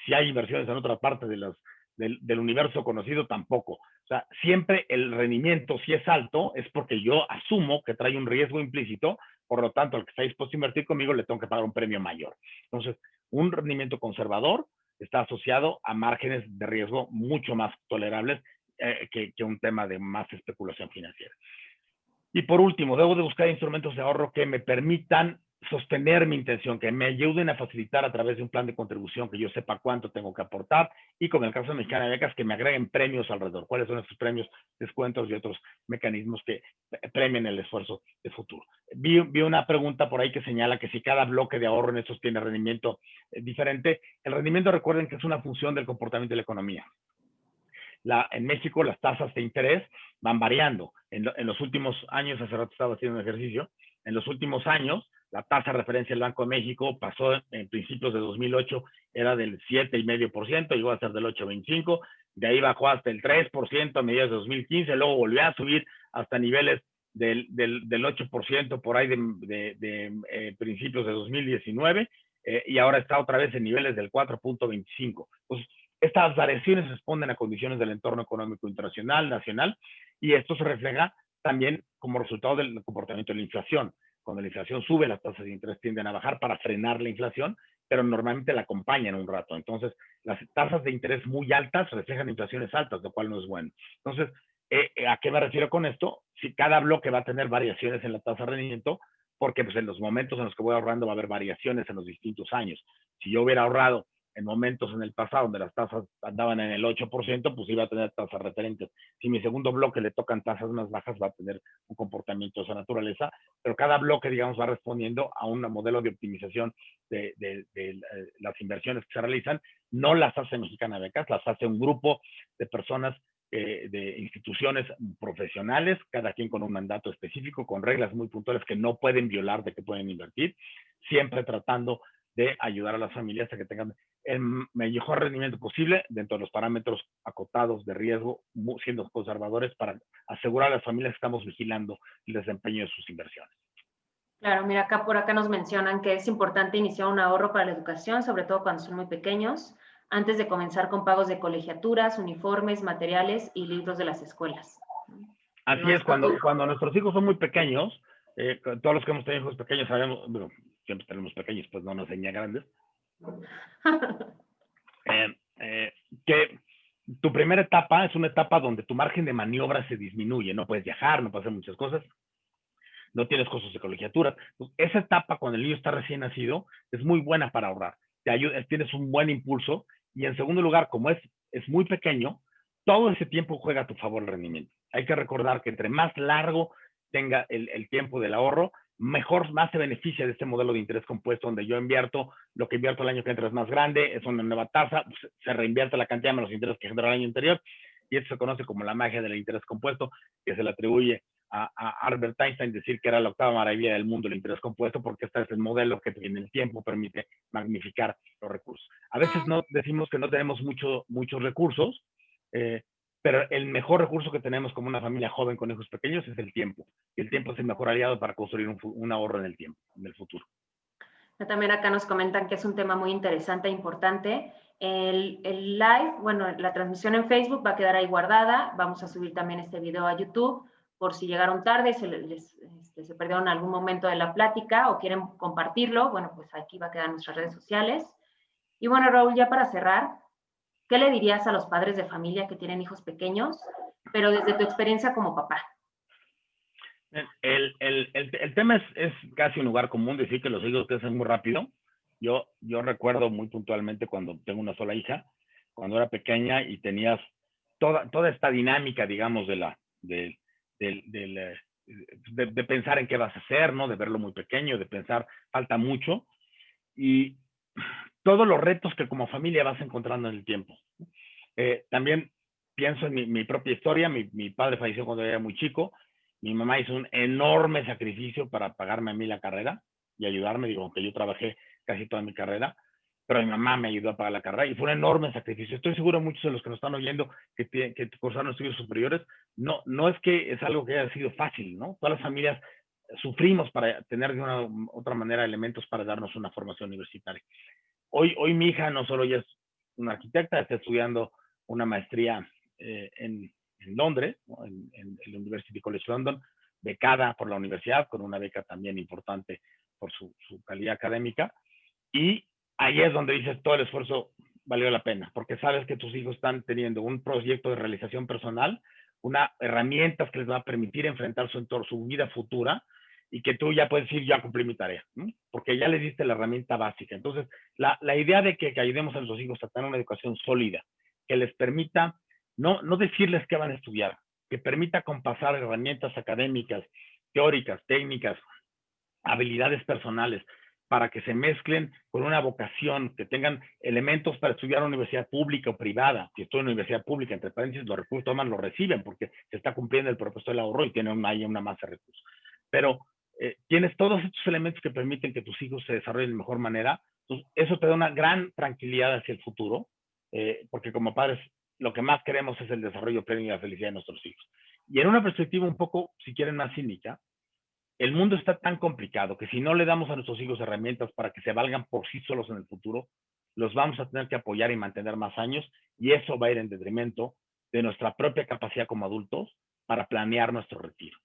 Si hay inversiones en otra parte del universo conocido, tampoco. O sea, siempre el rendimiento, si es alto, es porque yo asumo que trae un riesgo implícito, por lo tanto, el que está dispuesto a invertir conmigo le tengo que pagar un premio mayor. Entonces, un rendimiento conservador está asociado a márgenes de riesgo mucho más tolerables que un tema de más especulación financiera. Y por último, debo de buscar instrumentos de ahorro que me permitan sostener mi intención, que me ayuden a facilitar a través de un plan de contribución, que yo sepa cuánto tengo que aportar, y con el caso de Mexicana de Becas, que me agreguen premios alrededor. ¿Cuáles son esos premios, descuentos y otros mecanismos que premien el esfuerzo de futuro? Vi una pregunta por ahí que señala que si cada bloque de ahorro en estos tiene rendimiento diferente. El rendimiento, recuerden que es una función del comportamiento de la economía. En México las tasas de interés van variando. En los últimos años, hace rato estaba haciendo un ejercicio, en los últimos años, la tasa de referencia del Banco de México pasó en principios de 2008, era del 7,5%, llegó a ser del 8,25%, de ahí bajó hasta el 3% a mediados de 2015, luego volvió a subir hasta niveles del 8% por ahí de principios de 2019, y ahora está otra vez en niveles del 4,25%. Entonces, estas variaciones responden a condiciones del entorno económico internacional, nacional, y esto se refleja también como resultado del comportamiento de la inflación. Cuando la inflación sube, las tasas de interés tienden a bajar para frenar la inflación, pero normalmente la acompañan un rato. Entonces, las tasas de interés muy altas reflejan inflaciones altas, lo cual no es bueno. Entonces, ¿a qué me refiero con esto? Si cada bloque va a tener variaciones en la tasa de rendimiento, porque pues, en los momentos en los que voy ahorrando va a haber variaciones en los distintos años. Si yo hubiera ahorrado en momentos en el pasado donde las tasas andaban en el 8%, pues iba a tener tasas referentes. Si mi segundo bloque le tocan tasas más bajas, va a tener un comportamiento de esa naturaleza, pero cada bloque, digamos, va respondiendo a un modelo de optimización de las inversiones que se realizan. No las hace Mexicana de Becas, las hace un grupo de personas, de instituciones profesionales, cada quien con un mandato específico, con reglas muy puntuales que no pueden violar de que pueden invertir, siempre tratando de ayudar a las familias a que tengan el mejor rendimiento posible dentro de los parámetros acotados de riesgo, siendo conservadores para asegurar a las familias que estamos vigilando el desempeño de sus inversiones. Claro, mira, por acá nos mencionan que es importante iniciar un ahorro para la educación, sobre todo cuando son muy pequeños, antes de comenzar con pagos de colegiaturas, uniformes, materiales y libros de las escuelas. Así es, cuando nuestros hijos son muy pequeños, todos los que hemos tenido hijos pequeños sabemos, bueno, siempre tenemos pequeños, pues no nos enseñan grandes, que tu primera etapa es una etapa donde tu margen de maniobra se disminuye, no puedes viajar, no puedes hacer muchas cosas, no tienes costos de colegiatura. Pues esa etapa, cuando el niño está recién nacido, es muy buena para ahorrar. Te ayuda, tienes un buen impulso. Y en segundo lugar, como es muy pequeño, todo ese tiempo juega a tu favor el rendimiento. Hay que recordar que entre más largo tenga el tiempo del ahorro, mejor, más se beneficia de este modelo de interés compuesto, donde yo invierto, lo que invierto el año que entra es más grande, es una nueva tasa, se reinvierte la cantidad menos intereses que generó el año anterior, y esto se conoce como la magia del interés compuesto, que se le atribuye a Albert Einstein, decir que era la octava maravilla del mundo el interés compuesto, porque este es el modelo que en el tiempo permite magnificar los recursos. A veces no decimos que no tenemos muchos recursos, pero el mejor recurso que tenemos como una familia joven con hijos pequeños es el tiempo. Y el tiempo es el mejor aliado para construir un ahorro en el tiempo, en el futuro. También acá nos comentan que es un tema muy interesante e importante. El live, bueno, la transmisión en Facebook va a quedar ahí guardada. Vamos a subir también este video a YouTube por si llegaron tarde, se perdieron algún momento de la plática o quieren compartirlo. Bueno, pues aquí va a quedar en nuestras redes sociales. Y bueno, Raúl, ya para cerrar, ¿qué le dirías a los padres de familia que tienen hijos pequeños, pero desde tu experiencia como papá? El tema es casi un lugar común decir que los hijos crecen muy rápido. Yo recuerdo muy puntualmente cuando tengo una sola hija, cuando era pequeña y tenías toda esta dinámica, digamos, de pensar en qué vas a hacer, ¿no? De verlo muy pequeño, de pensar, falta mucho. Y todos los retos que como familia vas encontrando en el tiempo. También pienso en mi propia historia. Mi padre falleció cuando era muy chico. Mi mamá hizo un enorme sacrificio para pagarme a mí la carrera y ayudarme. Digo, que yo trabajé casi toda mi carrera, pero mi mamá me ayudó a pagar la carrera y fue un enorme sacrificio. Estoy seguro muchos de los que nos están oyendo que cursaron estudios superiores, no es que es algo que haya sido fácil, ¿no? Todas las familias sufrimos para tener de una u otra manera elementos para darnos una formación universitaria. Hoy mi hija no solo ya es una arquitecta, está estudiando una maestría en Londres, ¿no? en el University College London, becada por la universidad, con una beca también importante por su calidad académica. Y ahí es donde dices, todo el esfuerzo valió la pena, porque sabes que tus hijos están teniendo un proyecto de realización personal, una herramienta que les va a permitir enfrentar su vida futura, y que tú ya puedes decir, ya cumplí mi tarea, ¿no? Porque ya les diste la herramienta básica. Entonces, la idea de que ayudemos a nuestros hijos a tener una educación sólida, que les permita no decirles qué van a estudiar, que permita compasar herramientas académicas, teóricas, técnicas, habilidades personales, para que se mezclen con una vocación, que tengan elementos para estudiar en una universidad pública o privada. Si estoy en una universidad pública, entre paréntesis, los recursos más lo reciben porque se está cumpliendo el propósito del ahorro y tienen una masa de recursos. Pero tienes todos estos elementos que permiten que tus hijos se desarrollen de mejor manera. Entonces, eso te da una gran tranquilidad hacia el futuro, porque como padres lo que más queremos es el desarrollo pleno y la felicidad de nuestros hijos. Y en una perspectiva un poco, si quieren, más cínica, el mundo está tan complicado que si no le damos a nuestros hijos herramientas para que se valgan por sí solos en el futuro, los vamos a tener que apoyar y mantener más años, y eso va a ir en detrimento de nuestra propia capacidad como adultos para planear nuestro retiro.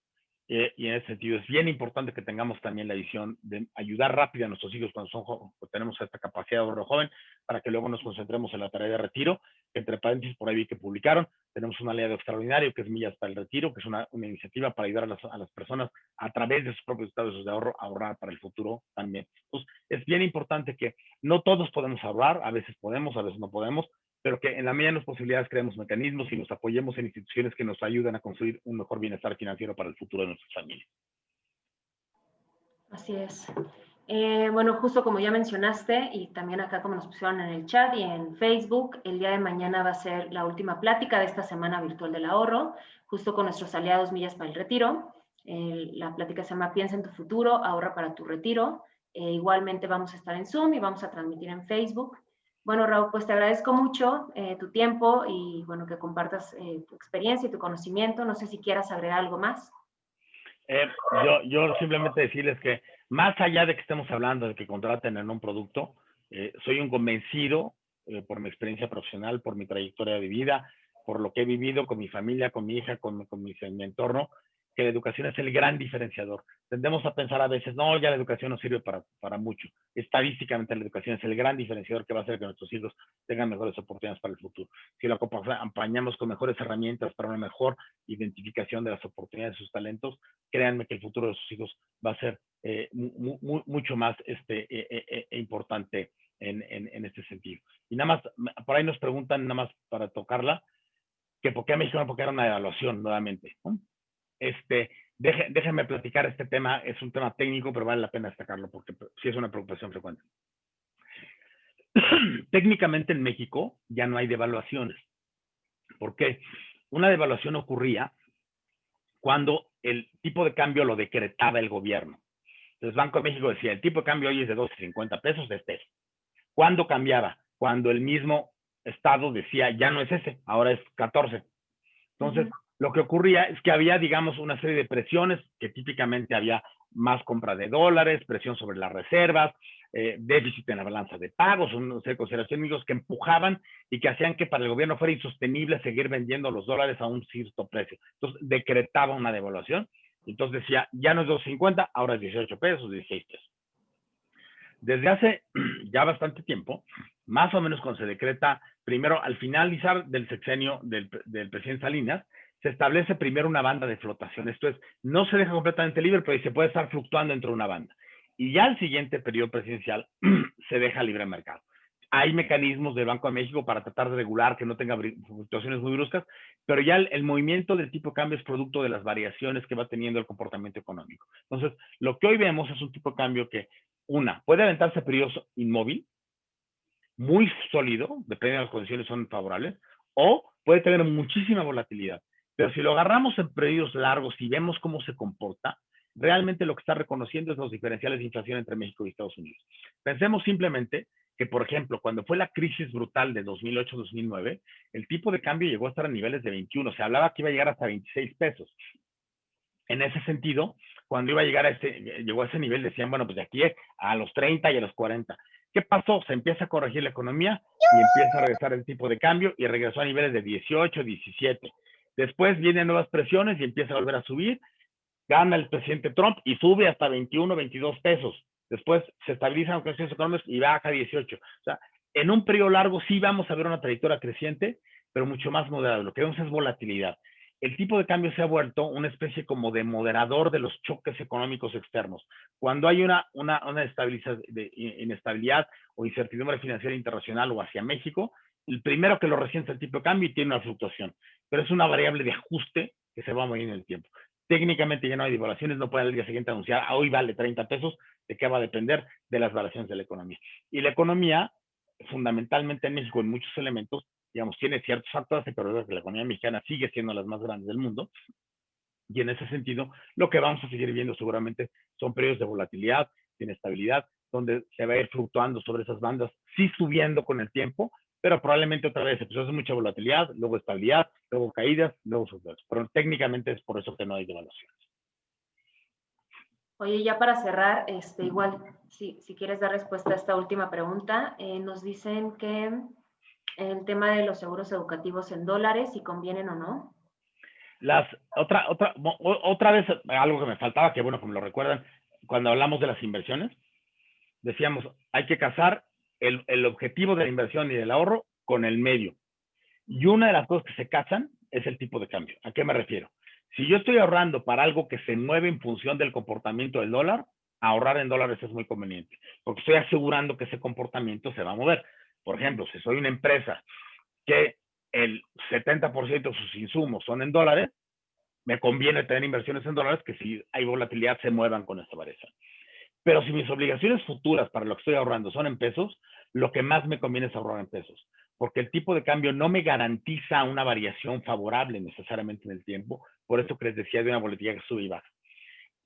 Y en ese sentido es bien importante que tengamos también la visión de ayudar rápido a nuestros hijos cuando son jóvenes, tenemos esta capacidad de ahorro joven, para que luego nos concentremos en la tarea de retiro. Entre paréntesis, por ahí vi que publicaron, tenemos un aliado extraordinario que es Millas para el Retiro, que es una iniciativa para ayudar a las personas a través de sus propios estados de ahorro a ahorrar para el futuro también. Entonces, es bien importante que no todos podemos ahorrar, a veces podemos, a veces no podemos, pero que en la medida de las posibilidades creemos mecanismos y nos apoyemos en instituciones que nos ayuden a construir un mejor bienestar financiero para el futuro de nuestras familias. Así es. Bueno, justo como ya mencionaste, y también acá como nos pusieron en el chat y en Facebook, el día de mañana va a ser la última plática de esta Semana Virtual del Ahorro, justo con nuestros aliados Millas para el Retiro. La plática se llama Piensa en tu futuro, ahorra para tu retiro. Igualmente vamos a estar en Zoom y vamos a transmitir en Facebook. Bueno, Raúl, pues te agradezco mucho tu tiempo y bueno, que compartas tu experiencia y tu conocimiento. No sé si quieras agregar algo más. Yo simplemente decirles que más allá de que estemos hablando de que contraten en un producto, soy un convencido por mi experiencia profesional, por mi trayectoria de vida, por lo que he vivido con mi familia, con mi hija, con mi entorno, que la educación es el gran diferenciador. Tendemos a pensar a veces, no, ya la educación no sirve para mucho. Estadísticamente la educación es el gran diferenciador que va a hacer que nuestros hijos tengan mejores oportunidades para el futuro. Si lo acompañamos con mejores herramientas para una mejor identificación de las oportunidades de sus talentos, créanme que el futuro de sus hijos va a ser mucho más importante en este sentido. Y nada más, por ahí nos preguntan, nada más para tocarla, que por qué a México no, porque era una evaluación nuevamente, ¿no? Déjenme platicar este tema, es un tema técnico, pero vale la pena destacarlo porque sí es una preocupación frecuente. Técnicamente en México ya no hay devaluaciones. ¿Por qué? Una devaluación ocurría cuando el tipo de cambio lo decretaba el gobierno. Entonces, Banco de México decía, el tipo de cambio hoy es de 12.50 pesos, de este. ¿Cuándo cambiaba? Cuando el mismo Estado decía, ya no es ese, ahora es 14. Entonces, lo que ocurría es que había, digamos, una serie de presiones, que típicamente había más compra de dólares, presión sobre las reservas, déficit en la balanza de pagos, una serie de consideraciones que empujaban y que hacían que para el gobierno fuera insostenible seguir vendiendo los dólares a un cierto precio. Entonces, decretaba una devaluación. Entonces decía, ya no es 2.50, ahora es 18 pesos, 16 pesos. Desde hace ya bastante tiempo, más o menos cuando se decreta, primero al finalizar del sexenio del presidente Salinas, se establece primero una banda de flotación. Esto es, no se deja completamente libre, pero se puede estar fluctuando dentro de una banda. Y ya al siguiente periodo presidencial se deja libre mercado. Hay mecanismos del Banco de México para tratar de regular que no tenga fluctuaciones muy bruscas, pero ya el movimiento del tipo de cambio es producto de las variaciones que va teniendo el comportamiento económico. Entonces, lo que hoy vemos es un tipo de cambio que, puede aventarse periodos inmóvil, muy sólido, depende de las condiciones son favorables, o puede tener muchísima volatilidad. Pero si lo agarramos en periodos largos y vemos cómo se comporta, realmente lo que está reconociendo es los diferenciales de inflación entre México y Estados Unidos. Pensemos simplemente que, por ejemplo, cuando fue la crisis brutal de 2008-2009, el tipo de cambio llegó a estar a niveles de 21. Se hablaba que iba a llegar hasta 26 pesos. En ese sentido, cuando iba a llegar llegó a ese nivel, decían, bueno, pues de aquí a los 30 y a los 40. ¿Qué pasó? Se empieza a corregir la economía y empieza a regresar el tipo de cambio y regresó a niveles de 18, 17. Después vienen nuevas presiones y empieza a volver a subir. Gana el presidente Trump y sube hasta 21, 22 pesos. Después se estabilizan los precios económicos y baja a 18. O sea, en un periodo largo sí vamos a ver una trayectoria creciente, pero mucho más moderada. Lo que vemos es volatilidad. el tipo de cambio se ha vuelto una especie como de moderador de los choques económicos externos. Cuando hay una inestabilidad o incertidumbre financiera internacional o hacia México, el primero que lo resiente es el tipo de cambio y tiene una fluctuación. Pero es una variable de ajuste que se va a mover en el tiempo. Técnicamente ya no hay devaluaciones, no puede al día siguiente anunciar, hoy vale 30 pesos, ¿de qué va a depender? De las variaciones de la economía. Y la economía, fundamentalmente en México, en muchos elementos, digamos, tiene ciertos factores que pero que la economía mexicana sigue siendo las más grandes del mundo. Y en ese sentido, lo que vamos a seguir viendo seguramente son periodos de volatilidad, de inestabilidad, donde se va a ir fluctuando sobre esas bandas, sí subiendo con el tiempo, pero probablemente otra vez se hace mucha volatilidad, luego estabilidad, luego caídas, luego subidas. Pero técnicamente es por eso que no hay devaluaciones. Oye, ya para cerrar, igual, si quieres dar respuesta a esta última pregunta, nos dicen que el tema de los seguros educativos en dólares, si convienen o no. Otra vez, algo que me faltaba, que bueno, como lo recuerdan, cuando hablamos de las inversiones, decíamos, hay que casar el objetivo de la inversión y del ahorro con el medio. Y una de las cosas que se casan es el tipo de cambio. ¿A qué me refiero? Si yo estoy ahorrando para algo que se mueve en función del comportamiento del dólar, ahorrar en dólares es muy conveniente, porque estoy asegurando que ese comportamiento se va a mover. Por ejemplo, si soy una empresa que el 70% de sus insumos son en dólares, me conviene tener inversiones en dólares que si hay volatilidad se muevan con esta variación. Pero si mis obligaciones futuras para lo que estoy ahorrando son en pesos, lo que más me conviene es ahorrar en pesos, porque el tipo de cambio no me garantiza una variación favorable necesariamente en el tiempo, por eso que les decía de una volatilidad que sube y baja.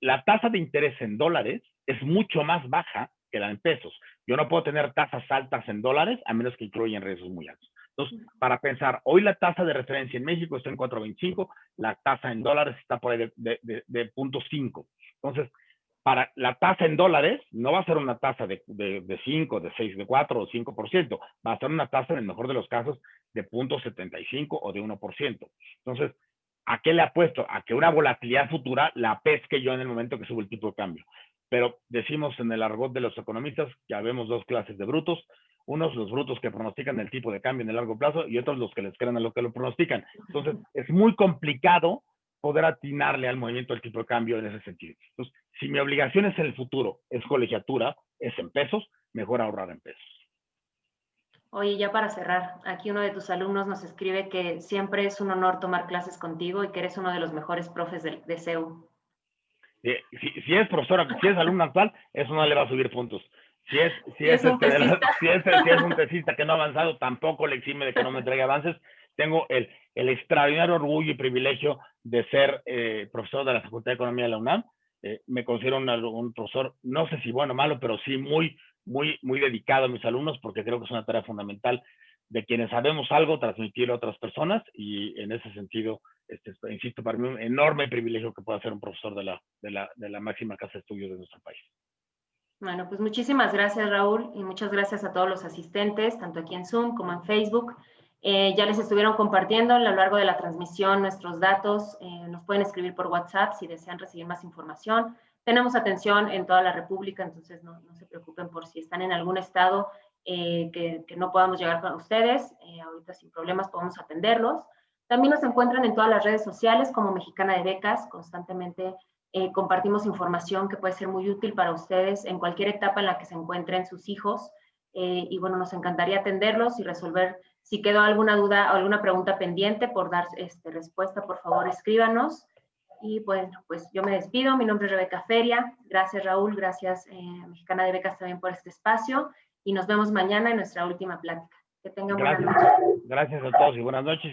La tasa de interés en dólares es mucho más baja que la en pesos. Yo no puedo tener tasas altas en dólares a menos que incluyan riesgos muy altos. Entonces, para pensar, hoy la tasa de referencia en México está en 4.25, la tasa en dólares está por ahí de 0.5. Entonces, para la tasa en dólares, no va a ser una tasa de 5, de 6, de 4 o 5%, va a ser una tasa en el mejor de los casos de 0.75 o de 1%. Entonces, ¿a qué le apuesto? A que una volatilidad futura la pesque yo en el momento que sube el tipo de cambio. Pero decimos en el argot de los economistas que habemos dos clases de brutos, unos los brutos que pronostican el tipo de cambio en el largo plazo y otros los que les creen a lo que lo pronostican. Entonces, es muy complicado poder atinarle al movimiento del tipo de cambio en ese sentido. Entonces, si mi obligación es en el futuro, es colegiatura, es en pesos, mejor ahorrar en pesos. Oye, ya para cerrar, aquí uno de tus alumnos nos escribe que siempre es un honor tomar clases contigo y que eres uno de los mejores profes de CEU. Si es profesora, si es alumno actual, eso no le va a subir puntos. Si es un tesista que no ha avanzado, tampoco le exime de que no me entregue avances. Tengo el extraordinario orgullo y privilegio de ser profesor de la Facultad de Economía de la UNAM. Me considero un profesor, no sé si bueno o malo, pero sí muy dedicado a mis alumnos, porque creo que es una tarea fundamental de quienes sabemos algo, transmitirlo a otras personas, y en ese sentido, insisto, para mí un enorme privilegio que pueda ser un profesor de la máxima casa de estudios de nuestro país. Bueno, pues muchísimas gracias, Raúl, y muchas gracias a todos los asistentes, tanto aquí en Zoom como en Facebook. Ya les estuvieron compartiendo a lo largo de la transmisión nuestros datos. Nos pueden escribir por WhatsApp si desean recibir más información. Tenemos atención en toda la República, entonces no se preocupen por si están en algún estado que no podamos llegar con ustedes. Ahorita sin problemas podemos atenderlos. También nos encuentran en todas las redes sociales como Mexicana de Becas. Constantemente compartimos información que puede ser muy útil para ustedes en cualquier etapa en la que se encuentren sus hijos. Y bueno, nos encantaría atenderlos y resolver. Si quedó alguna duda o alguna pregunta pendiente por dar respuesta, por favor escríbanos. Y bueno, pues yo me despido. Mi nombre es Rebeca Feria. Gracias, Raúl. Gracias, Mexicana de Becas, también por este espacio. Y nos vemos mañana en nuestra última plática. Que tengan buena noche. Gracias a todos y buenas noches.